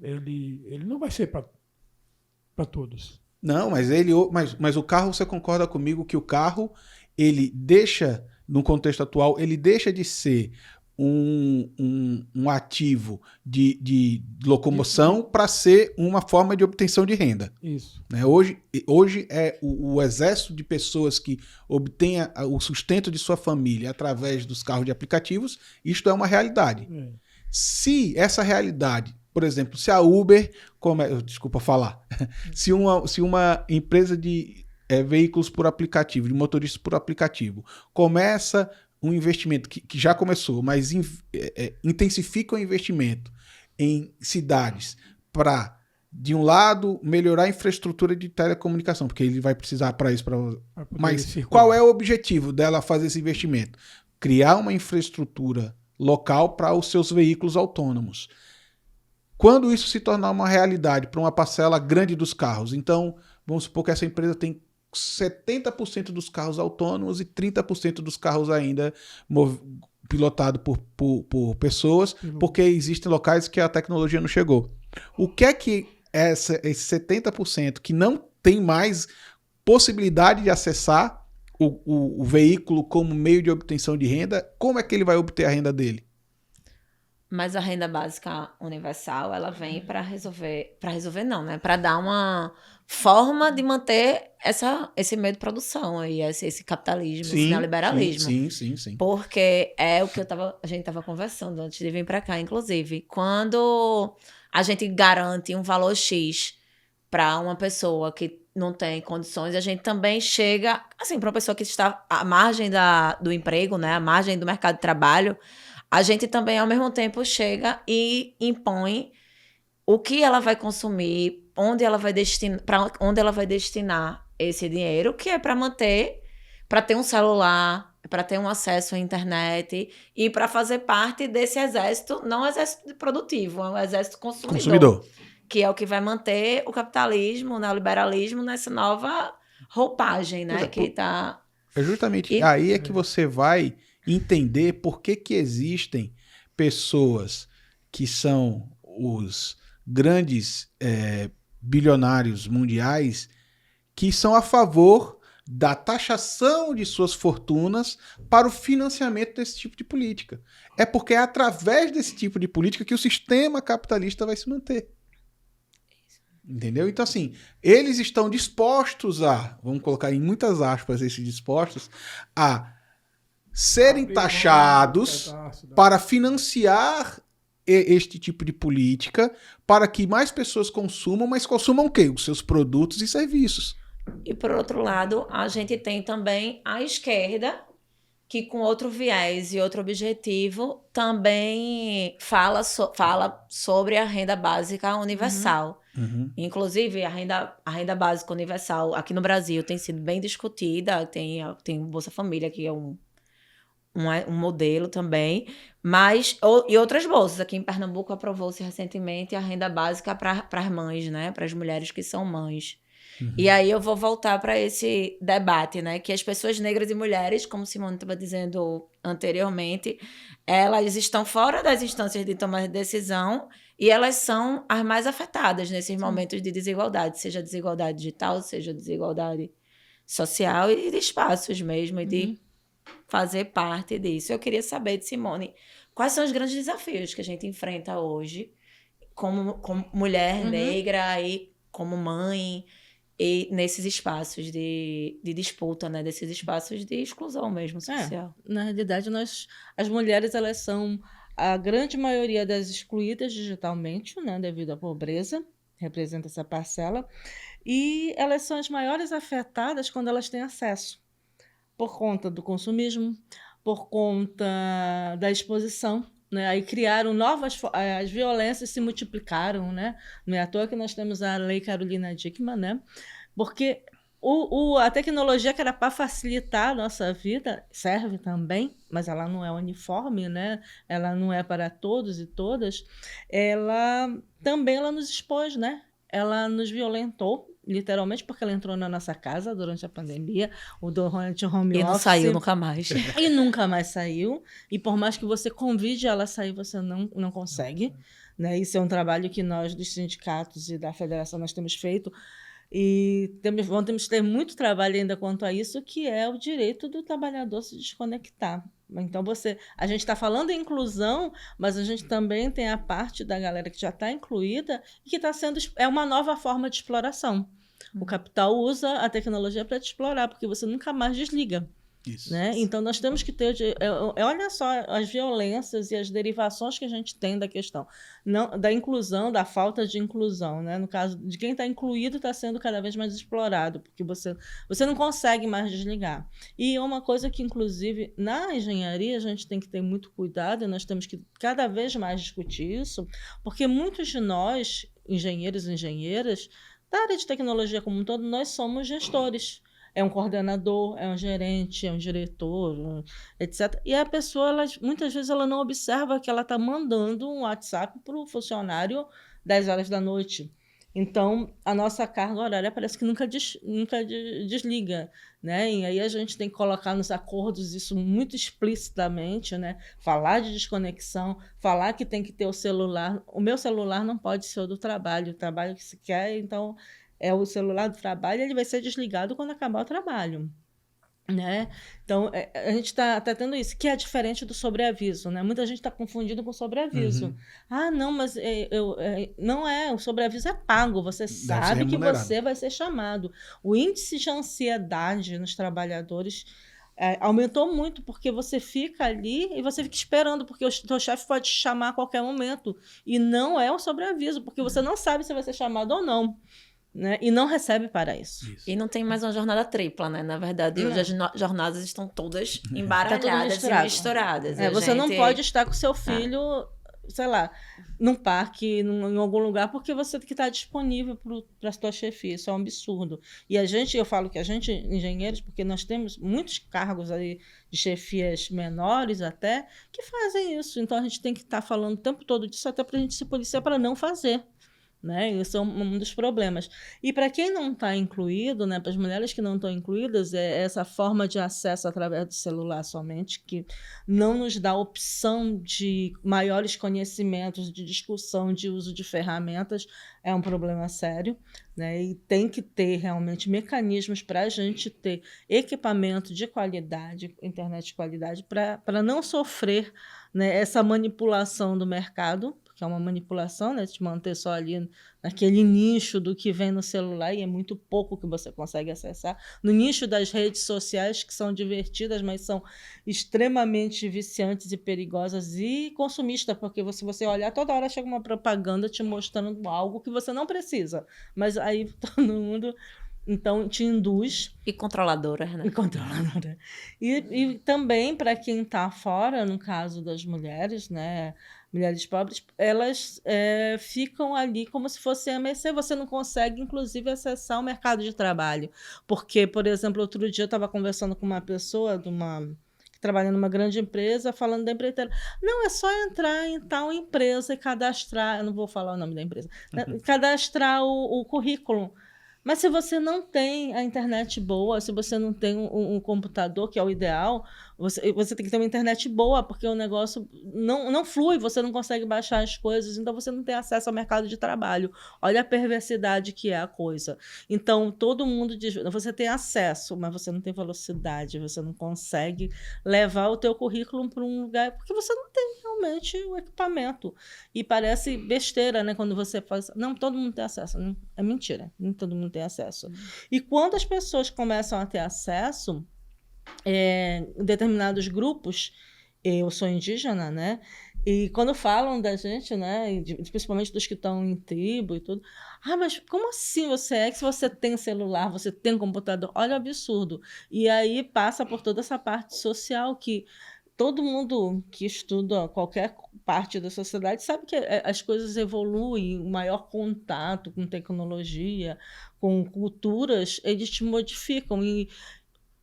Speaker 3: ele não vai ser para todos.
Speaker 2: Não, mas o carro, você concorda comigo que o carro, ele deixa, no contexto atual, ele deixa de ser um ativo de locomoção para ser uma forma de obtenção de renda.
Speaker 3: Isso.
Speaker 2: Né? Hoje é o exército de pessoas que obtém o sustento de sua família através dos carros de aplicativos, isto é uma realidade. Se essa realidade, por exemplo, se a Uber, desculpa falar, se uma empresa de veículos por aplicativo, de motoristas por aplicativo, começa um investimento que já começou, mas intensifica o investimento em cidades para, de um lado, melhorar a infraestrutura de telecomunicação, porque ele vai precisar para isso. Mas qual é o objetivo dela fazer esse investimento? Criar uma infraestrutura local para os seus veículos autônomos. Quando isso se tornar uma realidade para uma parcela grande dos carros, então vamos supor que essa empresa tem 70% dos carros autônomos e 30% dos carros ainda pilotados por pessoas, porque existem locais que a tecnologia não chegou. O que é que esse 70% que não tem mais possibilidade de acessar o veículo como meio de obtenção de renda, como é que ele vai obter a renda dele?
Speaker 1: Mas a renda básica universal, ela vem para resolver não, né? Para dar uma forma de manter esse meio de produção aí, esse capitalismo, esse neoliberalismo.
Speaker 2: Sim.
Speaker 1: Porque é o que a gente estava conversando antes de vir para cá, inclusive. Quando a gente garante um valor X para uma pessoa que não tem condições, a gente também chega, assim, para uma pessoa que está à margem do emprego, né? À margem do mercado de trabalho, a gente também, ao mesmo tempo, chega e impõe o que ela vai consumir, para onde ela vai destinar esse dinheiro, que é para ter um celular, para ter um acesso à internet e para fazer parte desse exército, não exército produtivo, é um exército consumidor. Que é o que vai manter o capitalismo, o neoliberalismo nessa nova roupagem, né?
Speaker 2: É justamente aí é que você vai entender por que existem pessoas que são os grandes bilionários mundiais que são a favor da taxação de suas fortunas para o financiamento desse tipo de política. É porque é através desse tipo de política que o sistema capitalista vai se manter. Entendeu? Então, assim, eles estão dispostos vamos colocar em muitas aspas esses dispostos, a serem taxados para financiar este tipo de política, para que mais pessoas consumam, mas consumam o quê? Os seus produtos e serviços.
Speaker 1: E, por outro lado, a gente tem também a esquerda, que com outro viés e outro objetivo também fala sobre a renda básica universal. Inclusive, a renda básica universal aqui no Brasil tem sido bem discutida, tem o Bolsa Família, que é um modelo também, e outras bolsas. Aqui em Pernambuco aprovou-se recentemente a renda básica para as mães, né? Para as mulheres que são mães. E aí eu vou voltar para esse debate, né? Que as pessoas negras e mulheres, como Simone estava dizendo anteriormente, elas estão fora das instâncias de tomar decisão e elas são as mais afetadas nesses momentos de desigualdade, seja desigualdade digital, seja desigualdade social e de espaços mesmo, e de fazer parte disso. Eu queria saber de Simone, quais são os grandes desafios que a gente enfrenta hoje como mulher negra e como mãe, e nesses espaços de disputa, né? Desses espaços de exclusão mesmo social.
Speaker 4: Na realidade, as mulheres, elas são a grande maioria das excluídas digitalmente, né? Devido à pobreza, representa essa parcela, e elas são as maiores afetadas quando elas têm acesso, por conta do consumismo, por conta da exposição, né? Aí criaram as violências se multiplicaram, né? Não é à toa que nós temos a Lei Carolina Dickmann, né? Porque A tecnologia que era para facilitar a nossa vida serve também, mas ela não é uniforme, né? Ela não é para todos e todas. Ela também nos expôs, né? Ela nos violentou, literalmente, porque ela entrou na nossa casa durante a pandemia, durante o home
Speaker 1: E não
Speaker 4: office.
Speaker 1: saiu nunca mais.
Speaker 4: E nunca mais saiu. E por mais que você convide ela a sair, você não consegue. Né? Isso é um trabalho que nós, dos sindicatos e da federação, nós temos feito. E vamos ter muito trabalho ainda quanto a isso, que é o direito do trabalhador se desconectar. Então, a gente está falando em inclusão, mas a gente também tem a parte da galera que já está incluída e que está sendo... É uma nova forma de exploração. O capital usa a tecnologia para te explorar, porque você nunca mais desliga.
Speaker 2: Isso.
Speaker 4: Né? Então, nós temos que ter... olha só as violências e as derivações que a gente tem da questão da inclusão, da falta de inclusão. Né? No caso de quem está incluído, está sendo cada vez mais explorado, porque você não consegue mais desligar. E é uma coisa que, inclusive, na engenharia, a gente tem que ter muito cuidado, e nós temos que cada vez mais discutir isso, porque muitos de nós, engenheiros e engenheiras, da área de tecnologia como um todo, nós somos gestores. É um coordenador, é um gerente, é um diretor, etc. E a pessoa, muitas vezes, ela não observa que ela está mandando um WhatsApp para o funcionário 10 horas da noite. Então, a nossa carga horária parece que nunca desliga. Né? E aí a gente tem que colocar nos acordos isso muito explicitamente, né? Falar de desconexão, falar que tem que ter o celular. O meu celular não pode ser o do trabalho, o trabalho que se quer, então... é o celular do trabalho, ele vai ser desligado quando acabar o trabalho. Né? Então, a gente está tendo isso, que é diferente do sobreaviso. Né? Muita gente está confundindo com sobreaviso. Não, mas não é, o sobreaviso é pago, você sabe que você vai ser chamado. O índice de ansiedade nos trabalhadores aumentou muito, porque você fica ali e você fica esperando, porque o teu chefe pode te chamar a qualquer momento. E não é o sobreaviso, porque você não sabe se vai ser chamado ou não. Né? E não recebe para isso.
Speaker 1: E não tem mais uma jornada tripla, né? Na verdade, hoje as jornadas estão todas embaralhadas e misturadas.
Speaker 4: Você não pode estar com seu filho, sei lá, num parque, em algum lugar, porque você tem que estar disponível para a sua chefia. Isso é um absurdo. E eu falo que a gente, engenheiros, porque nós temos muitos cargos aí de chefias menores até, que fazem isso. Então, a gente tem que estar falando o tempo todo disso, até para a gente se policiar para não fazer. Né? Isso é um dos problemas. E para quem não está incluído, né, para as mulheres que não estão incluídas, é essa forma de acesso através do celular somente, que não nos dá opção de maiores conhecimentos, de discussão, de uso de ferramentas, é um problema sério. Né? E tem que ter realmente mecanismos para a gente ter equipamento de qualidade, internet de qualidade, para não sofrer, né, essa manipulação do mercado, que é uma manipulação, né, de te manter só ali naquele nicho do que vem no celular, e é muito pouco que você consegue acessar. No nicho das redes sociais, que são divertidas, mas são extremamente viciantes e perigosas e consumistas, porque se você olhar, toda hora chega uma propaganda te mostrando algo que você não precisa. Mas aí todo mundo... Então, te induz.
Speaker 1: E controladora, né?
Speaker 4: E também, para quem está fora, no caso das mulheres, né? Mulheres pobres, elas ficam ali como se fosse a mercê. Você não consegue, inclusive, acessar o mercado de trabalho. Porque, por exemplo, outro dia eu estava conversando com uma pessoa que trabalha numa grande empresa, falando da empreiteira. Não, é só entrar em tal empresa e cadastrar... Eu não vou falar o nome da empresa. Cadastrar o currículo. Mas se você não tem a internet boa, se você não tem um computador, que é o ideal, você tem que ter uma internet boa, porque o negócio não flui, você não consegue baixar as coisas, então você não tem acesso ao mercado de trabalho. Olha a perversidade que é a coisa. Então, todo mundo diz, você tem acesso, mas você não tem velocidade, você não consegue levar o teu currículo para um lugar, porque você não tem realmente o equipamento. E parece besteira, né, quando você faz... Não, todo mundo tem acesso. Não, é mentira, nem todo mundo tem acesso. E quando as pessoas começam a ter acesso, em determinados grupos, eu sou indígena, né? E quando falam da gente, né, principalmente dos que estão em tribo e tudo, mas como assim que se você tem celular, você tem computador? Olha o absurdo. E aí passa por toda essa parte social que todo mundo que estuda qualquer parte da sociedade sabe que as coisas evoluem, o maior contato com tecnologia, com culturas, eles te modificam e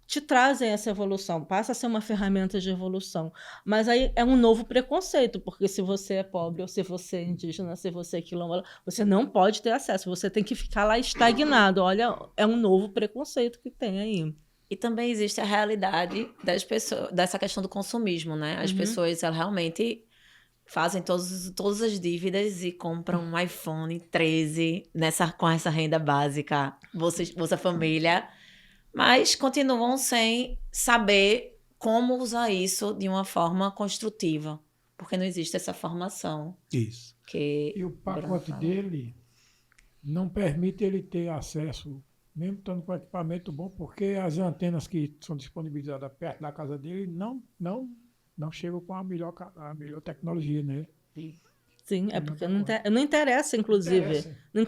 Speaker 4: te trazem essa evolução, passa a ser uma ferramenta de evolução. Mas aí é um novo preconceito, porque se você é pobre, ou se você é indígena, se você é quilombola, você não pode ter acesso, você tem que ficar lá estagnado. Olha, é um novo preconceito que tem aí.
Speaker 1: E também existe a realidade das pessoas, dessa questão do consumismo, né? As pessoas elas realmente fazem todas as dívidas e compram um iPhone 13 com essa renda básica, Bolsa Família, mas continuam sem saber como usar isso de uma forma construtiva, porque não existe essa formação.
Speaker 2: Isso.
Speaker 3: E o pacote dele não permite ele ter acesso, mesmo estando com equipamento bom, porque as antenas que são disponibilizadas perto da casa dele não chegam com a melhor tecnologia, né?
Speaker 4: Sim, é porque não interessa, inclusive. Não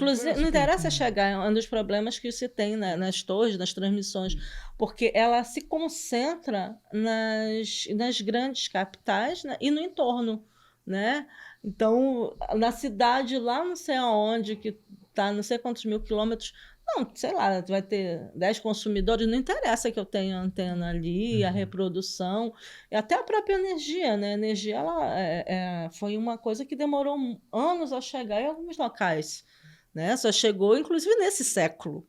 Speaker 4: interessa chegar, é um dos problemas que se tem nas torres, nas transmissões, porque ela se concentra nas grandes capitais, né, e no entorno, né? Então, na cidade lá, não sei aonde, que está não sei quantos mil quilômetros, não, sei lá, vai ter 10 consumidores, não interessa que eu tenha antena ali, a reprodução, e até a própria energia, né? A energia ela, foi uma coisa que demorou anos a chegar em alguns locais, né? Só chegou, inclusive, nesse século.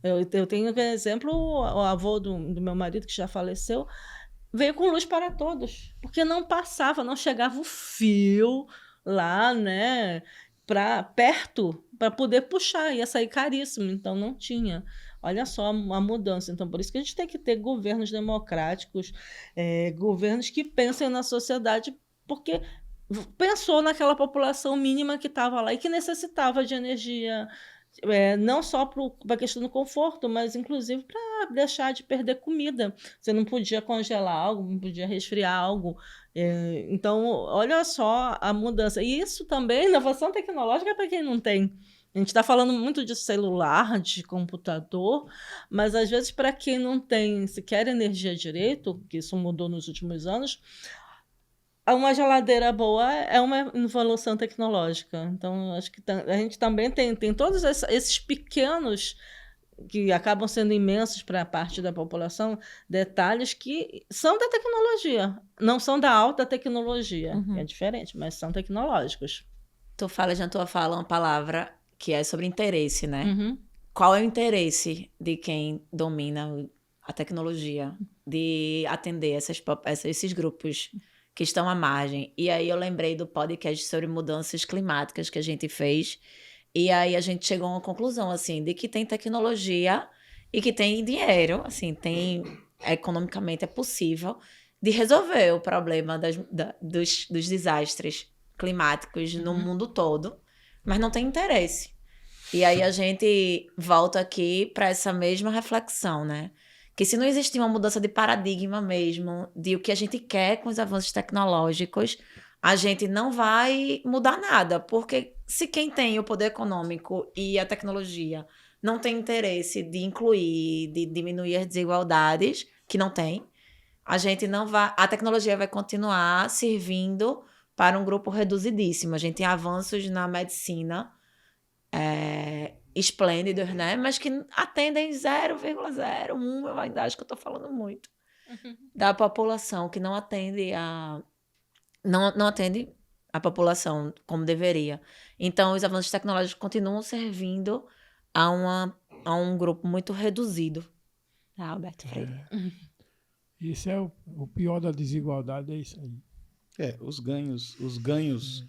Speaker 4: Eu tenho, por exemplo, o avô do meu marido, que já faleceu, veio com luz para todos, porque não passava, não chegava o fio lá, né? Perto para poder puxar, ia sair caríssimo, então não tinha. Olha só a mudança. Então, por isso que a gente tem que ter governos democráticos, governos que pensem na sociedade, porque pensou naquela população mínima que estava lá e que necessitava de energia, não só para a questão do conforto, mas inclusive para deixar de perder comida. Você não podia congelar algo, não podia resfriar algo. Então, olha só a mudança. E isso também, inovação tecnológica para quem não tem. A gente está falando muito de celular, de computador, mas às vezes para quem não tem sequer energia direito, que isso mudou nos últimos anos, uma geladeira boa é uma evolução tecnológica. Então, acho que a gente também tem todos esses pequenos, que acabam sendo imensos para a parte da população, detalhes que são da tecnologia, não são da alta tecnologia, que é diferente, mas são tecnológicos.
Speaker 1: Tu fala, já tua fala uma palavra que é sobre interesse, né? Qual é o interesse de quem domina a tecnologia de atender esses grupos que estão à margem? E aí eu lembrei do podcast sobre mudanças climáticas que a gente fez, e aí a gente chegou a uma conclusão, assim, de que tem tecnologia e que tem dinheiro, assim, economicamente é possível de resolver o problema dos desastres climáticos no mundo todo, mas não tem interesse. E aí a gente volta aqui para essa mesma reflexão, né? Que se não existir uma mudança de paradigma mesmo, de o que a gente quer com os avanços tecnológicos, a gente não vai mudar nada, porque se quem tem o poder econômico e a tecnologia não tem interesse de incluir, de diminuir as desigualdades, que não tem, a tecnologia vai continuar servindo para um grupo reduzidíssimo. A gente tem avanços na medicina esplêndidos, né? Mas que atendem 0,01, eu ainda acho que eu estou falando muito, da população, que não atende não atende a população como deveria. Então, os avanços tecnológicos continuam servindo a um grupo muito reduzido. Alberto Freire.
Speaker 3: Isso é o pior da desigualdade, é isso aí.
Speaker 2: Os ganhos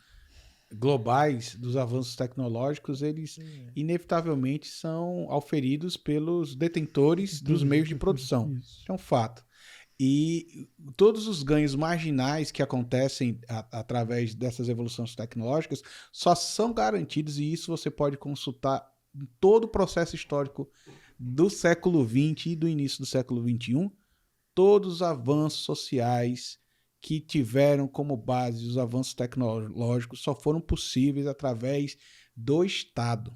Speaker 2: globais dos avanços tecnológicos, eles inevitavelmente são auferidos pelos detentores dos meios de produção. Isso é um fato. E todos os ganhos marginais que acontecem através dessas evoluções tecnológicas só são garantidos, e isso você pode consultar em todo o processo histórico do século XX e do início do século XXI, todos os avanços sociais que tiveram como base os avanços tecnológicos só foram possíveis através do Estado,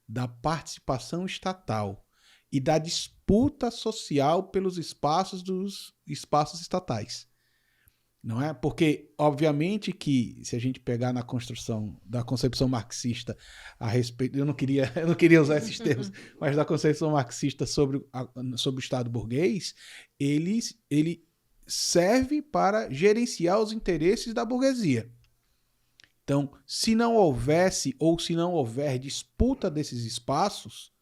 Speaker 2: da participação estatal e da disputa social pelos espaços estatais. Não é? Porque, obviamente, que se a gente pegar na construção da concepção marxista a respeito. Eu não queria usar esses termos, mas da concepção marxista sobre o Estado burguês, ele serve para gerenciar os interesses da burguesia. Então, se não houvesse ou se não houver disputa desses espaços,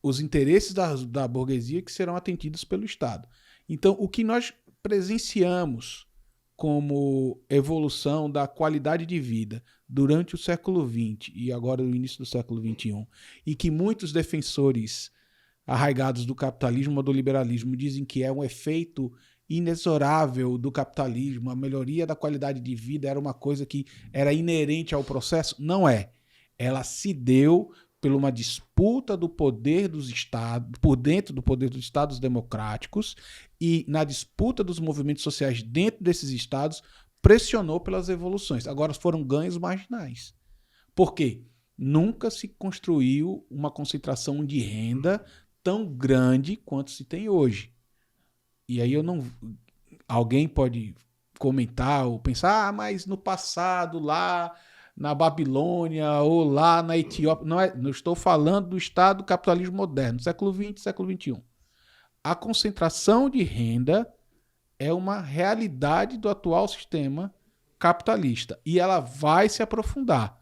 Speaker 2: os interesses da burguesia que serão atendidos pelo Estado. Então, o que nós presenciamos como evolução da qualidade de vida durante o século XX e agora no início do século XXI, e que muitos defensores arraigados do capitalismo ou do liberalismo dizem que é um efeito inexorável do capitalismo, a melhoria da qualidade de vida era uma coisa que era inerente ao processo, não é. Ela se deu por uma disputa do poder dos estados, por dentro do poder dos estados democráticos, e na disputa dos movimentos sociais dentro desses estados, pressionou pelas evoluções. Agora foram ganhos marginais. Por quê? Nunca se construiu uma concentração de renda tão grande quanto se tem hoje. E aí alguém pode comentar ou pensar, mas no passado lá na Babilônia ou lá na Etiópia. Não estou falando do estado do capitalismo moderno, século XX, século XXI. A concentração de renda é uma realidade do atual sistema capitalista e ela vai se aprofundar.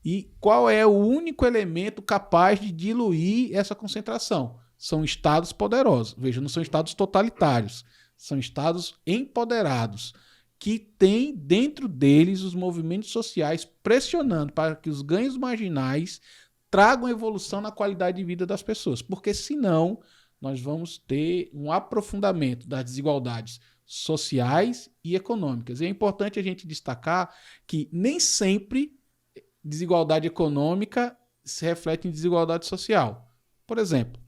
Speaker 2: E qual é o único elemento capaz de diluir essa concentração? São estados poderosos. Veja, não são estados totalitários, são estados empoderados, que tem dentro deles os movimentos sociais pressionando para que os ganhos marginais tragam evolução na qualidade de vida das pessoas. Porque senão nós vamos ter um aprofundamento das desigualdades sociais e econômicas. E é importante a gente destacar que nem sempre desigualdade econômica se reflete em desigualdade social. Por exemplo,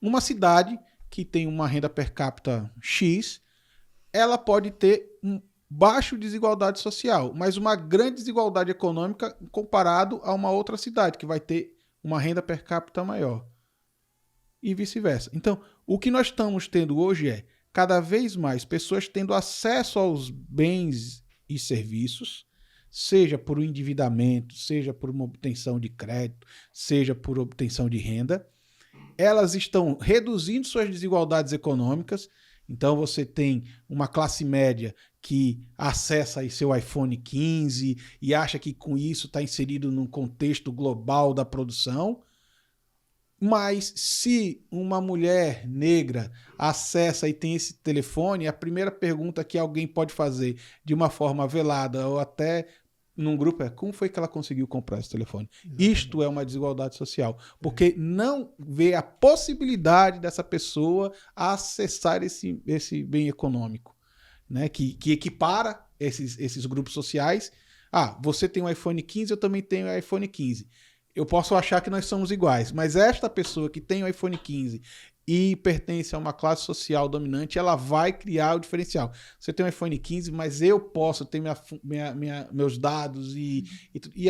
Speaker 2: uma cidade que tem uma renda per capita X, ela pode ter um baixo desigualdade social, mas uma grande desigualdade econômica comparado a uma outra cidade que vai ter uma renda per capita maior. E vice-versa. Então, o que nós estamos tendo hoje é cada vez mais pessoas tendo acesso aos bens e serviços, seja por um endividamento, seja por uma obtenção de crédito, seja por obtenção de renda. Elas estão reduzindo suas desigualdades econômicas. Então você tem uma classe média que acessa aí seu iPhone 15 e acha que com isso está inserido num contexto global da produção. Mas se uma mulher negra acessa e tem esse telefone, a primeira pergunta que alguém pode fazer de uma forma velada ou até num grupo é: como foi que ela conseguiu comprar esse telefone? Exatamente. Isto é uma desigualdade social, porque não vê a possibilidade dessa pessoa acessar esse bem econômico, né? Que equipara esses grupos sociais. Ah, você tem um iPhone 15, eu também tenho um iPhone 15. Eu posso achar que nós somos iguais, mas esta pessoa que tem o iPhone 15 e pertence a uma classe social dominante, ela vai criar o diferencial. Você tem um iPhone 15, mas eu posso ter meus dados e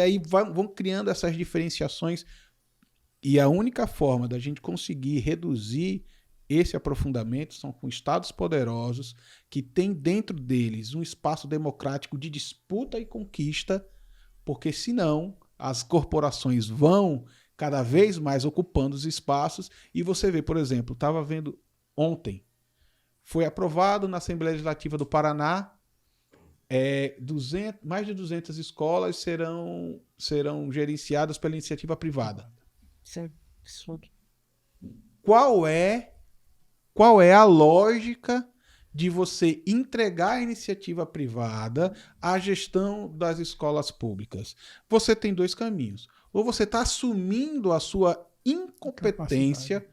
Speaker 2: aí vão criando essas diferenciações. E a única forma da gente conseguir reduzir esse aprofundamento são com estados poderosos que têm dentro deles um espaço democrático de disputa e conquista, porque senão as corporações vão cada vez mais ocupando os espaços. E você vê, por exemplo, estava vendo ontem, foi aprovado na Assembleia Legislativa do Paraná, mais de 200 escolas serão gerenciadas pela iniciativa privada.
Speaker 4: Sim.
Speaker 2: Qual é a lógica de você entregar a iniciativa privada à gestão das escolas públicas? Você tem dois caminhos. Ou você está assumindo a sua incompetência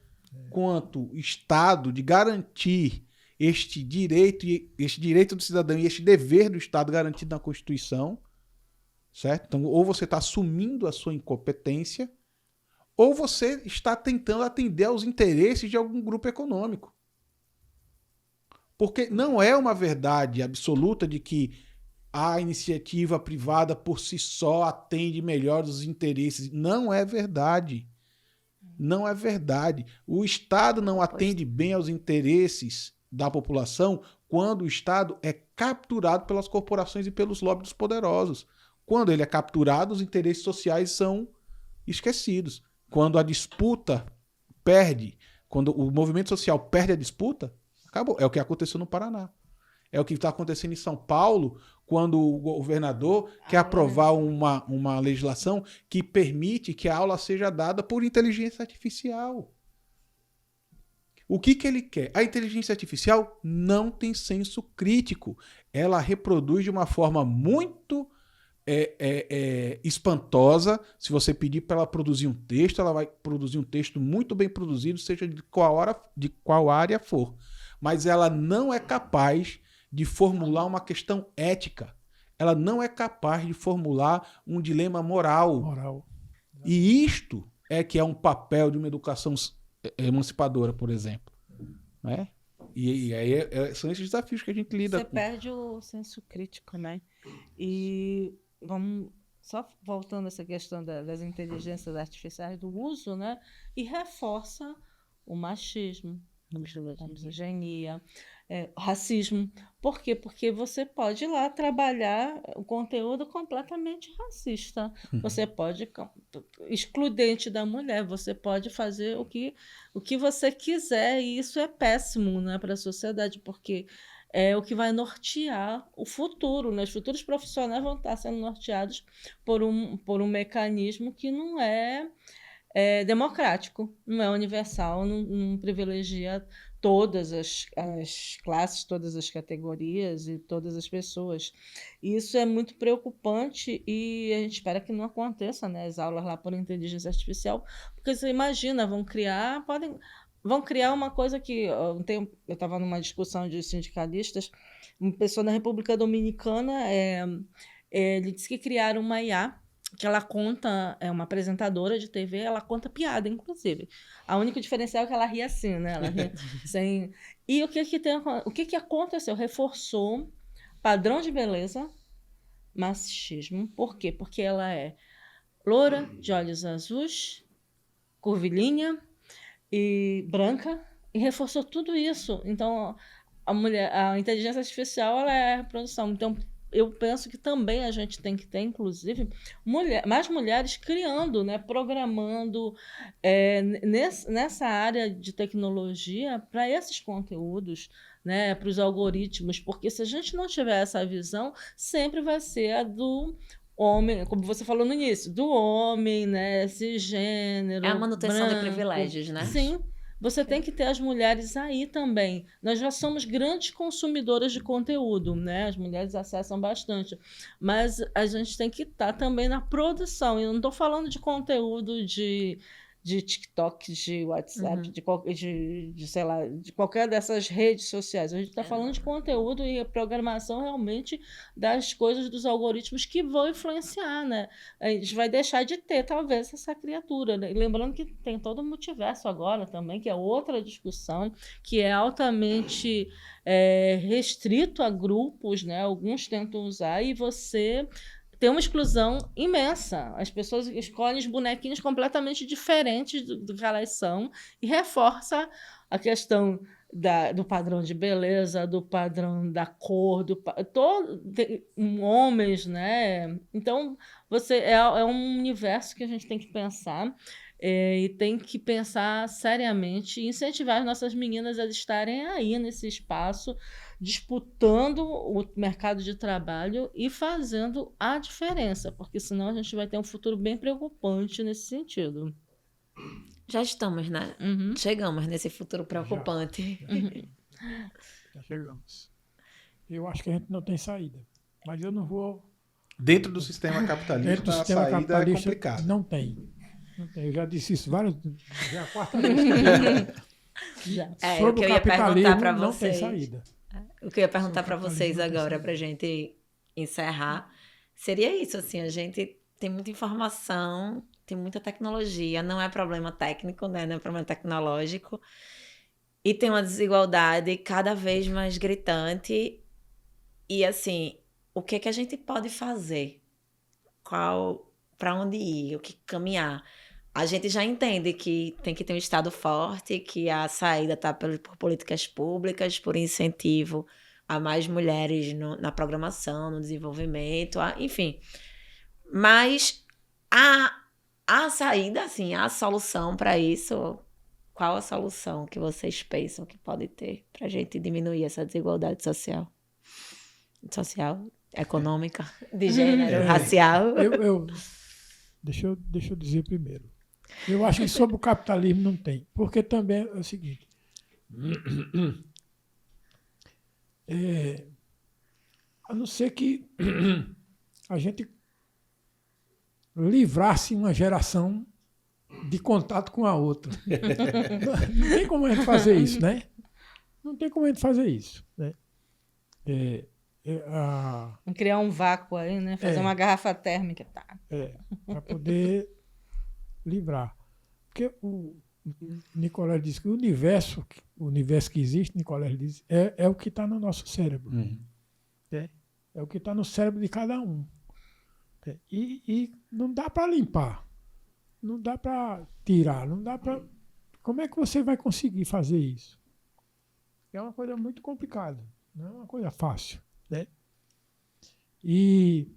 Speaker 2: quanto Estado de garantir este direito do cidadão e este dever do Estado garantido na Constituição, certo? Então, ou você está assumindo a sua incompetência, ou você está tentando atender aos interesses de algum grupo econômico. Porque não é uma verdade absoluta de que a iniciativa privada por si só atende melhor os interesses. Não é verdade. Não é verdade. O Estado não atende bem aos interesses da população quando o Estado é capturado pelas corporações e pelos lobbies poderosos. Quando ele é capturado, os interesses sociais são esquecidos. Quando a disputa perde, quando o movimento social perde a disputa, acabou. É o que aconteceu no Paraná. É o que está acontecendo em São Paulo, quando o governador quer aprovar uma legislação que permite que a aula seja dada por inteligência artificial. O que ele quer? A inteligência artificial não tem senso crítico. Ela reproduz de uma forma muito espantosa. Se você pedir para ela produzir um texto, ela vai produzir um texto muito bem produzido, seja de qual área for. Mas ela não é capaz de formular uma questão ética. Ela não é capaz de formular um dilema moral. E isto é que é um papel de uma educação emancipadora, por exemplo. Né? E aí são esses desafios que a gente lida
Speaker 4: com. Você perde o senso crítico, né? E vamos só voltando a essa questão das inteligências artificiais, do uso, né? E reforça o machismo, a misoginia, o racismo. Por quê? Porque você pode ir lá trabalhar o conteúdo completamente racista. Você pode excludente da mulher, você pode fazer o que você quiser, e isso é péssimo, né, para a sociedade, porque é o que vai nortear o futuro, né? Os futuros profissionais vão estar sendo norteados por um mecanismo que não é democrático, não é universal, não privilegia todas as classes, todas as categorias e todas as pessoas. E isso é muito preocupante e a gente espera que não aconteça, né, as aulas lá por inteligência artificial, porque você imagina, vão criar uma coisa que... Eu estava numa discussão de sindicalistas, uma pessoa na República Dominicana, ele disse que criaram uma IA, que ela conta, é uma apresentadora de TV, ela conta piada, inclusive. A única diferencial é que ela ri assim, né? Ela ri sem... E o que aconteceu? Reforçou padrão de beleza, machismo. Por quê? Porque ela é loura, de olhos azuis, curvilínea e branca, e reforçou tudo isso. Então, a inteligência artificial, ela é a reprodução. Então, eu penso que também a gente tem que ter, inclusive, mais mulheres criando, né, programando nessa área de tecnologia para esses conteúdos, né, para os algoritmos, porque se a gente não tiver essa visão, sempre vai ser a do homem, como você falou no início, do homem, né, cisgênero,
Speaker 1: é a manutenção
Speaker 4: branco,
Speaker 1: de privilégios, né?
Speaker 4: Sim. Você tem que ter as mulheres aí também. Nós já somos grandes consumidoras de conteúdo, né? As mulheres acessam bastante. Mas a gente tem que estar também na produção. E eu não estou falando de conteúdo de TikTok, de WhatsApp, de sei lá, de qualquer dessas redes sociais. A gente está falando de conteúdo e a programação realmente das coisas, dos algoritmos que vão influenciar, né? A gente vai deixar de ter, talvez, essa criatura, né? E lembrando que tem todo o multiverso agora também, que é outra discussão, que é altamente restrito a grupos, né? Alguns tentam usar e você... tem uma exclusão imensa. As pessoas escolhem os bonequinhos completamente diferentes do que elas são e reforça a questão do padrão de beleza, do padrão da cor, homens, né? Então, é um universo que a gente tem que pensar e tem que pensar seriamente e incentivar as nossas meninas a estarem aí nesse espaço, disputando o mercado de trabalho e fazendo a diferença, porque senão a gente vai ter um futuro bem preocupante nesse sentido.
Speaker 1: Já estamos, né? Chegamos nesse futuro preocupante.
Speaker 3: Já chegamos. Eu acho que a gente não tem saída, mas eu não vou...
Speaker 2: Dentro do sistema capitalista, a saída é complicada.
Speaker 3: Não tem. Eu já disse isso várias... Já é a quarta vez que sobre o capitalismo não tem saída.
Speaker 1: O que eu ia perguntar para vocês agora, para a gente encerrar, seria isso, assim, a gente tem muita informação, tem muita tecnologia, não é problema técnico, né? Não é problema tecnológico, e tem uma desigualdade cada vez mais gritante, e assim, o que a gente pode fazer? Para onde ir? O que caminhar? A gente já entende que tem que ter um Estado forte, que a saída está por políticas públicas, por incentivo a mais mulheres na programação, no desenvolvimento, enfim. Mas a saída, assim, a solução para isso, qual a solução que vocês pensam que pode ter para a gente diminuir essa desigualdade social? Social, econômica, de gênero, racial?
Speaker 3: Deixa eu dizer primeiro. Eu acho que sobre o capitalismo não tem. Porque também é o seguinte. A não ser que a gente livrasse uma geração de contato com a outra. Não tem como a gente fazer isso, né? Não tem como a gente fazer isso, né?
Speaker 4: Criar um vácuo aí, né? Fazer uma garrafa térmica. Tá.
Speaker 3: Para poder livrar. Porque o Nicolau diz que o universo que existe, Nicolau diz, é o que está no nosso cérebro. É o que está no cérebro de cada um. E não dá para limpar. Não dá para tirar. Não dá para... Como é que você vai conseguir fazer isso? É uma coisa muito complicada. Não é uma coisa fácil. Né? E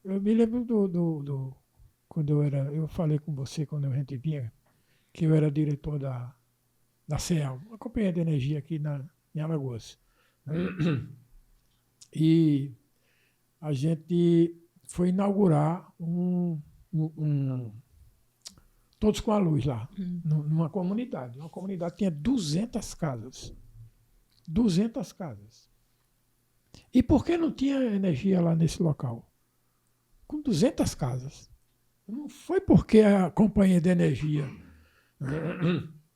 Speaker 3: eu me lembro quando eu falei com você quando a gente vinha, que eu era diretor da CEAL, uma companhia de energia aqui em Alagoas. E a gente foi inaugurar Todos com a Luz lá, numa comunidade. Uma comunidade que tinha 200 casas. 200 casas. E por que não tinha energia lá nesse local? Com 200 casas. Não foi porque a companhia de energia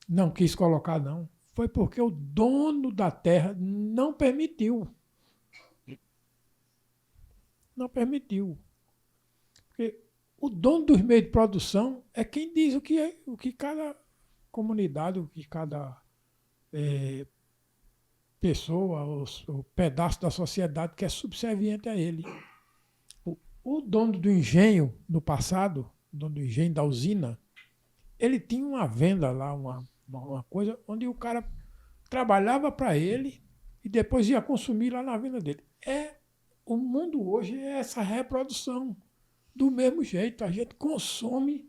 Speaker 3: não quis colocar, não. Foi porque o dono da terra não permitiu. Não permitiu. Porque o dono dos meios de produção é quem diz o que cada comunidade, o que cada pessoa, ou pedaço da sociedade que é subserviente a ele. O dono do engenho, no passado, o dono do engenho da usina, ele tinha uma venda lá, uma coisa, onde o cara trabalhava para ele e depois ia consumir lá na venda dele. O mundo hoje é essa reprodução. Do mesmo jeito, a gente consome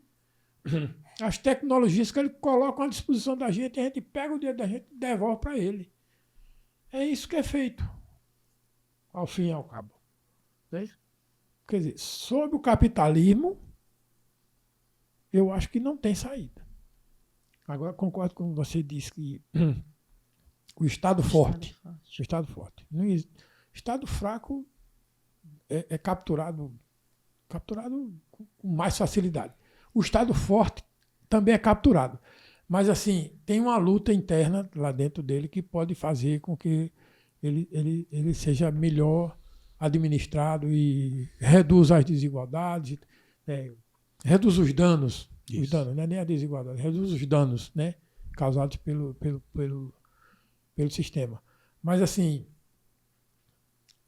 Speaker 3: as tecnologias que ele coloca à disposição da gente, e a gente pega o dinheiro da gente e devolve para ele. É isso que é feito, ao fim e ao cabo. Né? Quer dizer, sobre o capitalismo, eu acho que não tem saída. Agora, concordo com você disse que o Estado forte. O Estado forte. Estado fraco é capturado com mais facilidade. O Estado forte também é capturado. Mas, assim, tem uma luta interna lá dentro dele que pode fazer com que ele seja melhor administrado e reduza as desigualdades, reduz os danos. Os danos, não é nem a desigualdade, reduz os danos, né, causados pelo sistema. Mas, assim,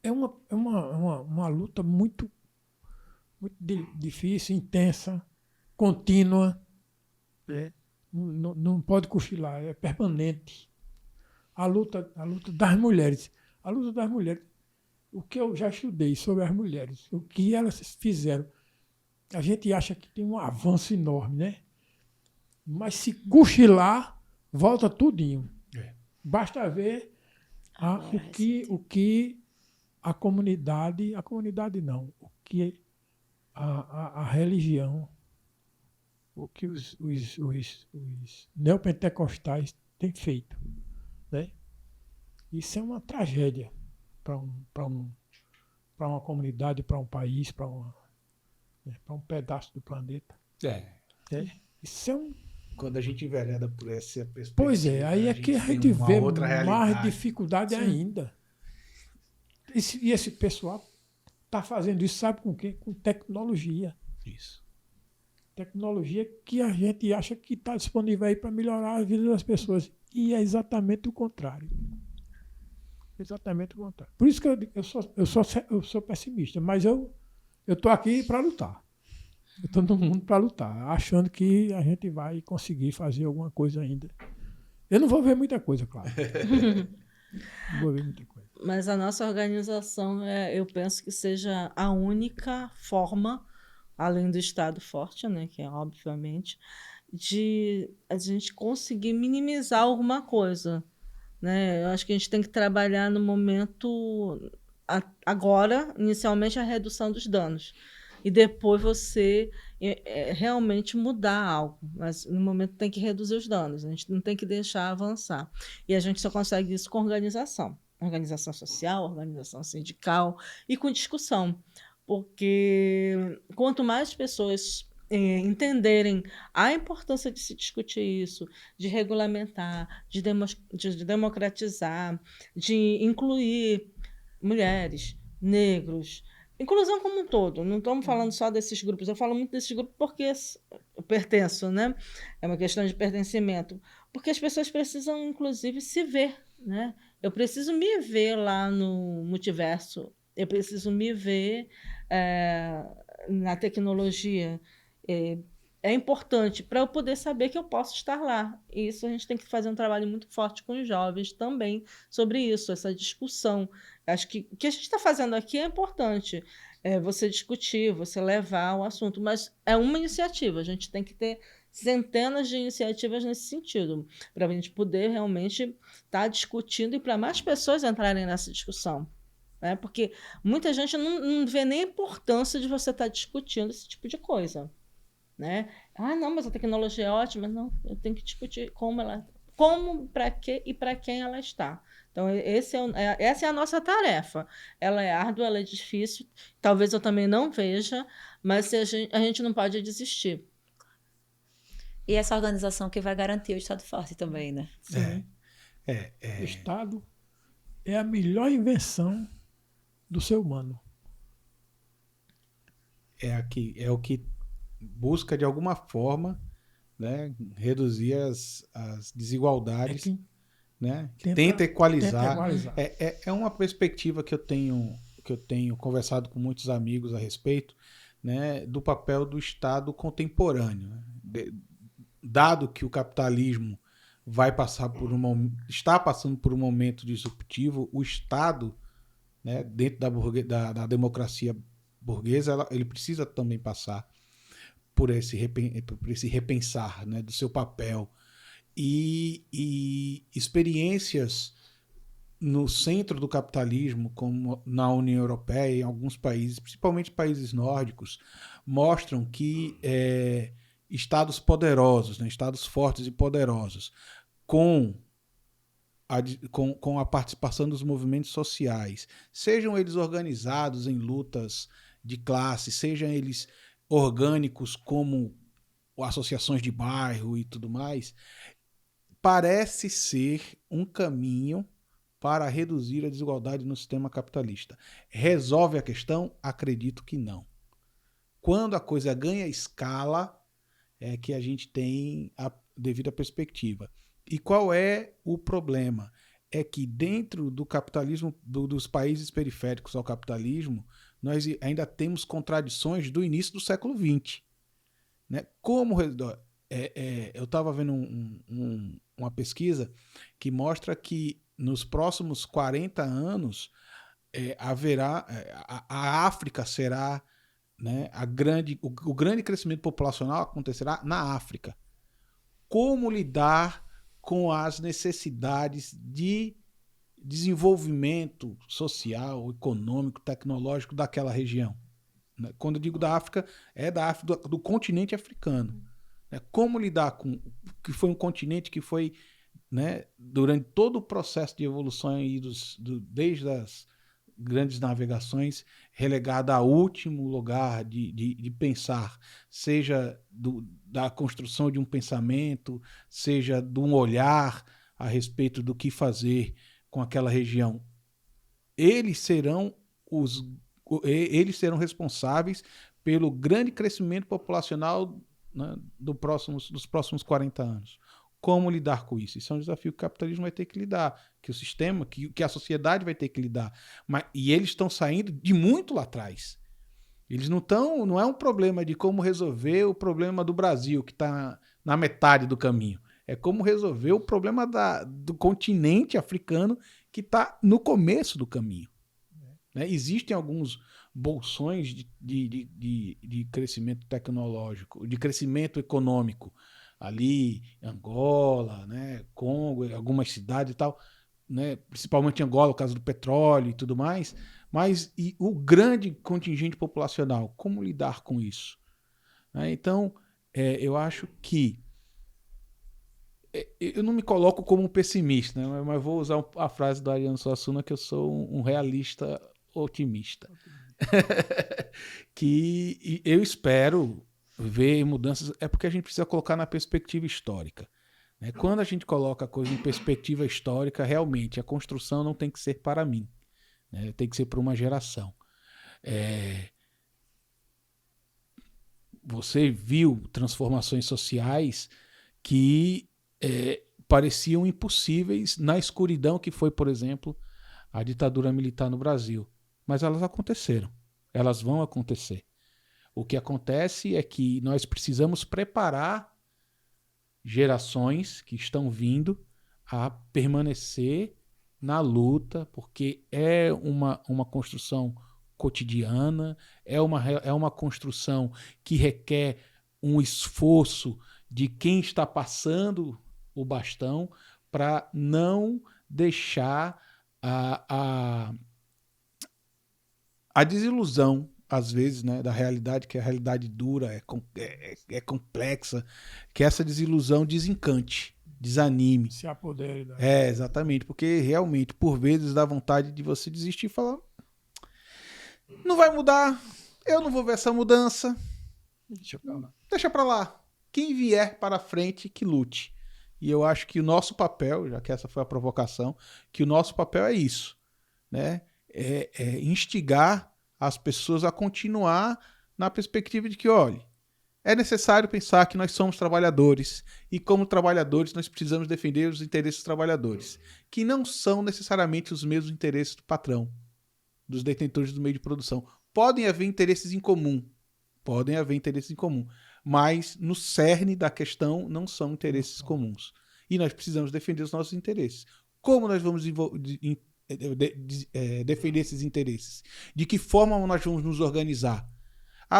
Speaker 3: é uma luta muito difícil, intensa, contínua, né? Não pode cochilar, é permanente. A luta das mulheres. A luta das mulheres, o que eu já estudei sobre as mulheres, o que elas fizeram, a gente acha que tem um avanço enorme, né? Mas se cochilar, volta tudinho. Basta ver o que a comunidade não, o que a religião, o que os neopentecostais têm feito. Né? Isso é uma tragédia para uma comunidade, para um país, para um pedaço do planeta. Isso é
Speaker 2: Quando a gente envereda por essa perspectiva...
Speaker 3: Pois é, aí é que a gente vê mais dificuldade ainda. E esse pessoal está fazendo isso, sabe com quê? Com tecnologia.
Speaker 2: Isso.
Speaker 3: Tecnologia que a gente acha que está disponível aí para melhorar a vida das pessoas. E é exatamente o contrário. Exatamente o contrário. Por isso que eu sou pessimista, mas eu estou aqui para lutar. Eu estou no mundo para lutar, achando que a gente vai conseguir fazer alguma coisa ainda. Eu não vou ver muita coisa, claro. Envolver muita coisa.
Speaker 4: Mas a nossa organização, eu penso que seja a única forma, além do Estado forte, né, que é obviamente, de a gente conseguir minimizar alguma coisa, né? Eu acho que a gente tem que trabalhar no momento, agora, inicialmente, a redução dos danos. E depois você realmente mudar algo. Mas no momento tem que reduzir os danos, a gente não tem que deixar avançar. E a gente só consegue isso com organização. Organização social, organização sindical e com discussão. Porque quanto mais pessoas entenderem a importância de se discutir isso, de regulamentar, de democratizar, de incluir mulheres, negros, inclusão como um todo. Não estamos falando só desses grupos, eu falo muito desses grupos porque eu pertenço, né? É uma questão de pertencimento. Porque as pessoas precisam, inclusive, se ver, né? Eu preciso me ver lá no multiverso, eu preciso me ver na tecnologia. É importante para eu poder saber que eu posso estar lá. E isso a gente tem que fazer um trabalho muito forte com os jovens também sobre isso, essa discussão. Acho que o que a gente está fazendo aqui é importante. Você discutir, você levar o assunto, mas é uma iniciativa. A gente tem que ter centenas de iniciativas nesse sentido, para a gente poder realmente estar discutindo e para mais pessoas entrarem nessa discussão. Né? Porque muita gente não vê nem a importância de você estar discutindo esse tipo de coisa. Né? Ah, não, mas a tecnologia é ótima. Não, eu tenho que discutir como, para quê e para quem ela está. Então, essa é a nossa tarefa. Ela é árdua, ela é difícil. Talvez eu também não veja, mas a gente não pode desistir.
Speaker 1: E essa organização que vai garantir o Estado forte também, né?
Speaker 3: Sim. O Estado é a melhor invenção do ser humano.
Speaker 2: É o que busca, de alguma forma, né, reduzir as desigualdades, né? Tenta equalizar. É uma perspectiva que eu tenho conversado com muitos amigos a respeito, né, do papel do Estado contemporâneo. Né? Dado que o capitalismo está passando por um momento disruptivo, o Estado, né, dentro da democracia burguesa, ele precisa também passar por esse repensar, né, do seu papel. E experiências no centro do capitalismo, como na União Europeia e em alguns países, principalmente países nórdicos, mostram que estados poderosos, né, estados fortes e poderosos, com a participação dos movimentos sociais, sejam eles organizados em lutas de classe, sejam eles orgânicos como associações de bairro e tudo mais, parece ser um caminho para reduzir a desigualdade no sistema capitalista. Resolve a questão? Acredito que não. Quando a coisa ganha escala, é que a gente tem a devida perspectiva. E qual é o problema? É que dentro do capitalismo, dos países periféricos ao capitalismo, nós ainda temos contradições do início do século XX. Né? Eu estava vendo uma pesquisa que mostra que nos próximos 40 anos a África será, né, o grande crescimento populacional acontecerá na África. Como lidar com as necessidades de desenvolvimento social, econômico, tecnológico daquela região? Quando eu digo da África, é da África, do continente africano. Como lidar com que foi um continente que foi, né, durante todo o processo de evolução aí desde as grandes navegações, relegado a último lugar de pensar, seja da construção de um pensamento, seja de um olhar a respeito do que fazer com aquela região. Eles serão responsáveis pelo grande crescimento populacional, né, dos próximos 40 anos. Como lidar com isso? Isso é um desafio que o capitalismo vai ter que lidar, que o sistema, que a sociedade vai ter que lidar. E eles estão saindo de muito lá atrás. Eles não é um problema de como resolver o problema do Brasil, que está na metade do caminho. É como resolver o problema do continente africano, que está no começo do caminho. Né? Existem alguns bolsões de crescimento tecnológico, de crescimento econômico, ali Angola, né, Congo, algumas cidades e tal, né, principalmente Angola, o caso do petróleo e tudo mais, mas e o grande contingente populacional, como lidar com isso? Né? Então, eu acho que eu não me coloco como um pessimista, né, mas vou usar a frase do Ariano Suassuna, que eu sou um realista otimista. Que eu espero ver mudanças, é porque a gente precisa colocar na perspectiva histórica. Né? Quando a gente coloca a coisa em perspectiva histórica, realmente a construção não tem que ser para mim, né? Tem que ser para uma geração. Você viu transformações sociais que pareciam impossíveis na escuridão que foi, por exemplo, a ditadura militar no Brasil. Mas elas aconteceram. Elas vão acontecer. O que acontece é que nós precisamos preparar gerações que estão vindo a permanecer na luta, porque é uma construção cotidiana, é uma construção que requer um esforço de quem está passando o bastão para não deixar a desilusão, às vezes, né, da realidade, que a realidade dura, é complexa, que essa desilusão desencante, desanime.
Speaker 3: Se apodere.
Speaker 2: Exatamente, porque realmente, por vezes, dá vontade de você desistir e falar: não vai mudar, eu não vou ver essa mudança, deixa pra lá. Quem vier para frente, que lute. E eu acho que o nosso papel, já que essa foi a provocação, que o nosso papel é isso, né? É instigar as pessoas a continuar na perspectiva de que, olha, é necessário pensar que nós somos trabalhadores e, como trabalhadores, nós precisamos defender os interesses dos trabalhadores, que não são necessariamente os mesmos interesses do patrão, dos detentores do meio de produção. Podem haver interesses em comum, mas no cerne da questão não são interesses comuns. E nós precisamos defender os nossos interesses. Como nós vamos defender esses interesses? De que forma nós vamos nos organizar?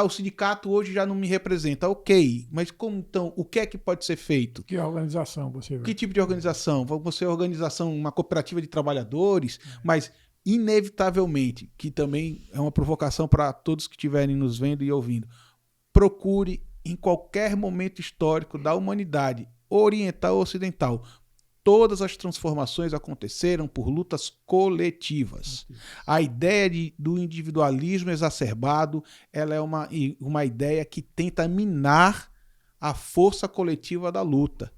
Speaker 2: O sindicato hoje já não me representa. Ok, mas como então? O que é que pode ser feito?
Speaker 3: Que organização você vê?
Speaker 2: Que tipo de organização? Você é organização, uma cooperativa de trabalhadores, mas inevitavelmente, que também é uma provocação para todos que estiverem nos vendo e ouvindo, procure em qualquer momento histórico da humanidade, oriental ou ocidental, todas as transformações aconteceram por lutas coletivas. A ideia do individualismo exacerbado, ela é uma ideia que tenta minar a força coletiva da luta.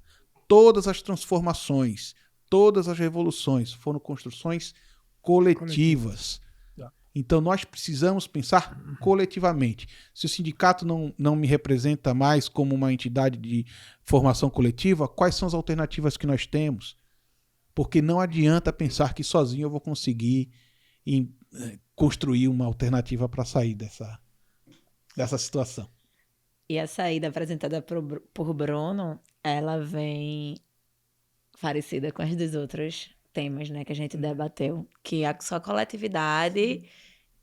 Speaker 2: Todas as transformações, todas as revoluções foram construções coletivas. Então nós precisamos pensar coletivamente. Se o sindicato não me representa mais como uma entidade de formação coletiva, quais são as alternativas que nós temos? Porque não adianta pensar que sozinho eu vou conseguir construir uma alternativa para sair dessa situação.
Speaker 1: E a saída apresentada por Bruno, ela vem parecida com as dos outros temas, né, que a gente debateu, que a sua coletividade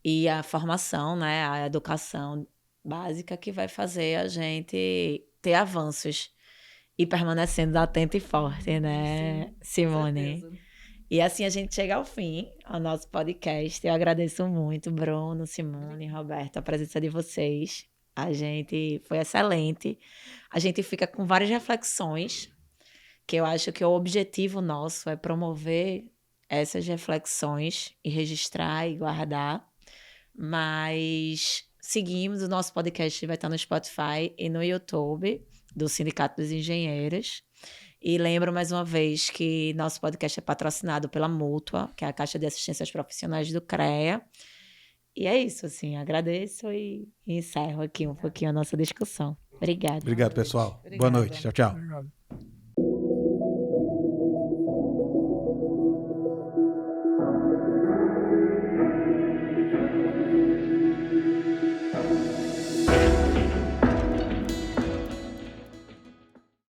Speaker 1: e a formação, né, a educação básica que vai fazer a gente ter avanços e permanecendo atento e forte, né, sim, Simone? E assim a gente chega ao fim, ao nosso podcast. Eu agradeço muito, Bruno, Simone, Roberto, a presença de vocês. Foi excelente. A gente fica com várias reflexões, que eu acho que o objetivo nosso é promover essas reflexões e registrar e guardar. Mas seguimos, o nosso podcast vai estar no Spotify e no YouTube do Sindicato dos Engenheiros. E lembro mais uma vez que nosso podcast é patrocinado pela Mútua, que é a Caixa de Assistência aos Profissionais do CREA. E é isso, assim, agradeço e encerro aqui um pouquinho a nossa discussão. Obrigada.
Speaker 2: Obrigado, pessoal. Boa noite. Tchau, tchau.
Speaker 3: Obrigado.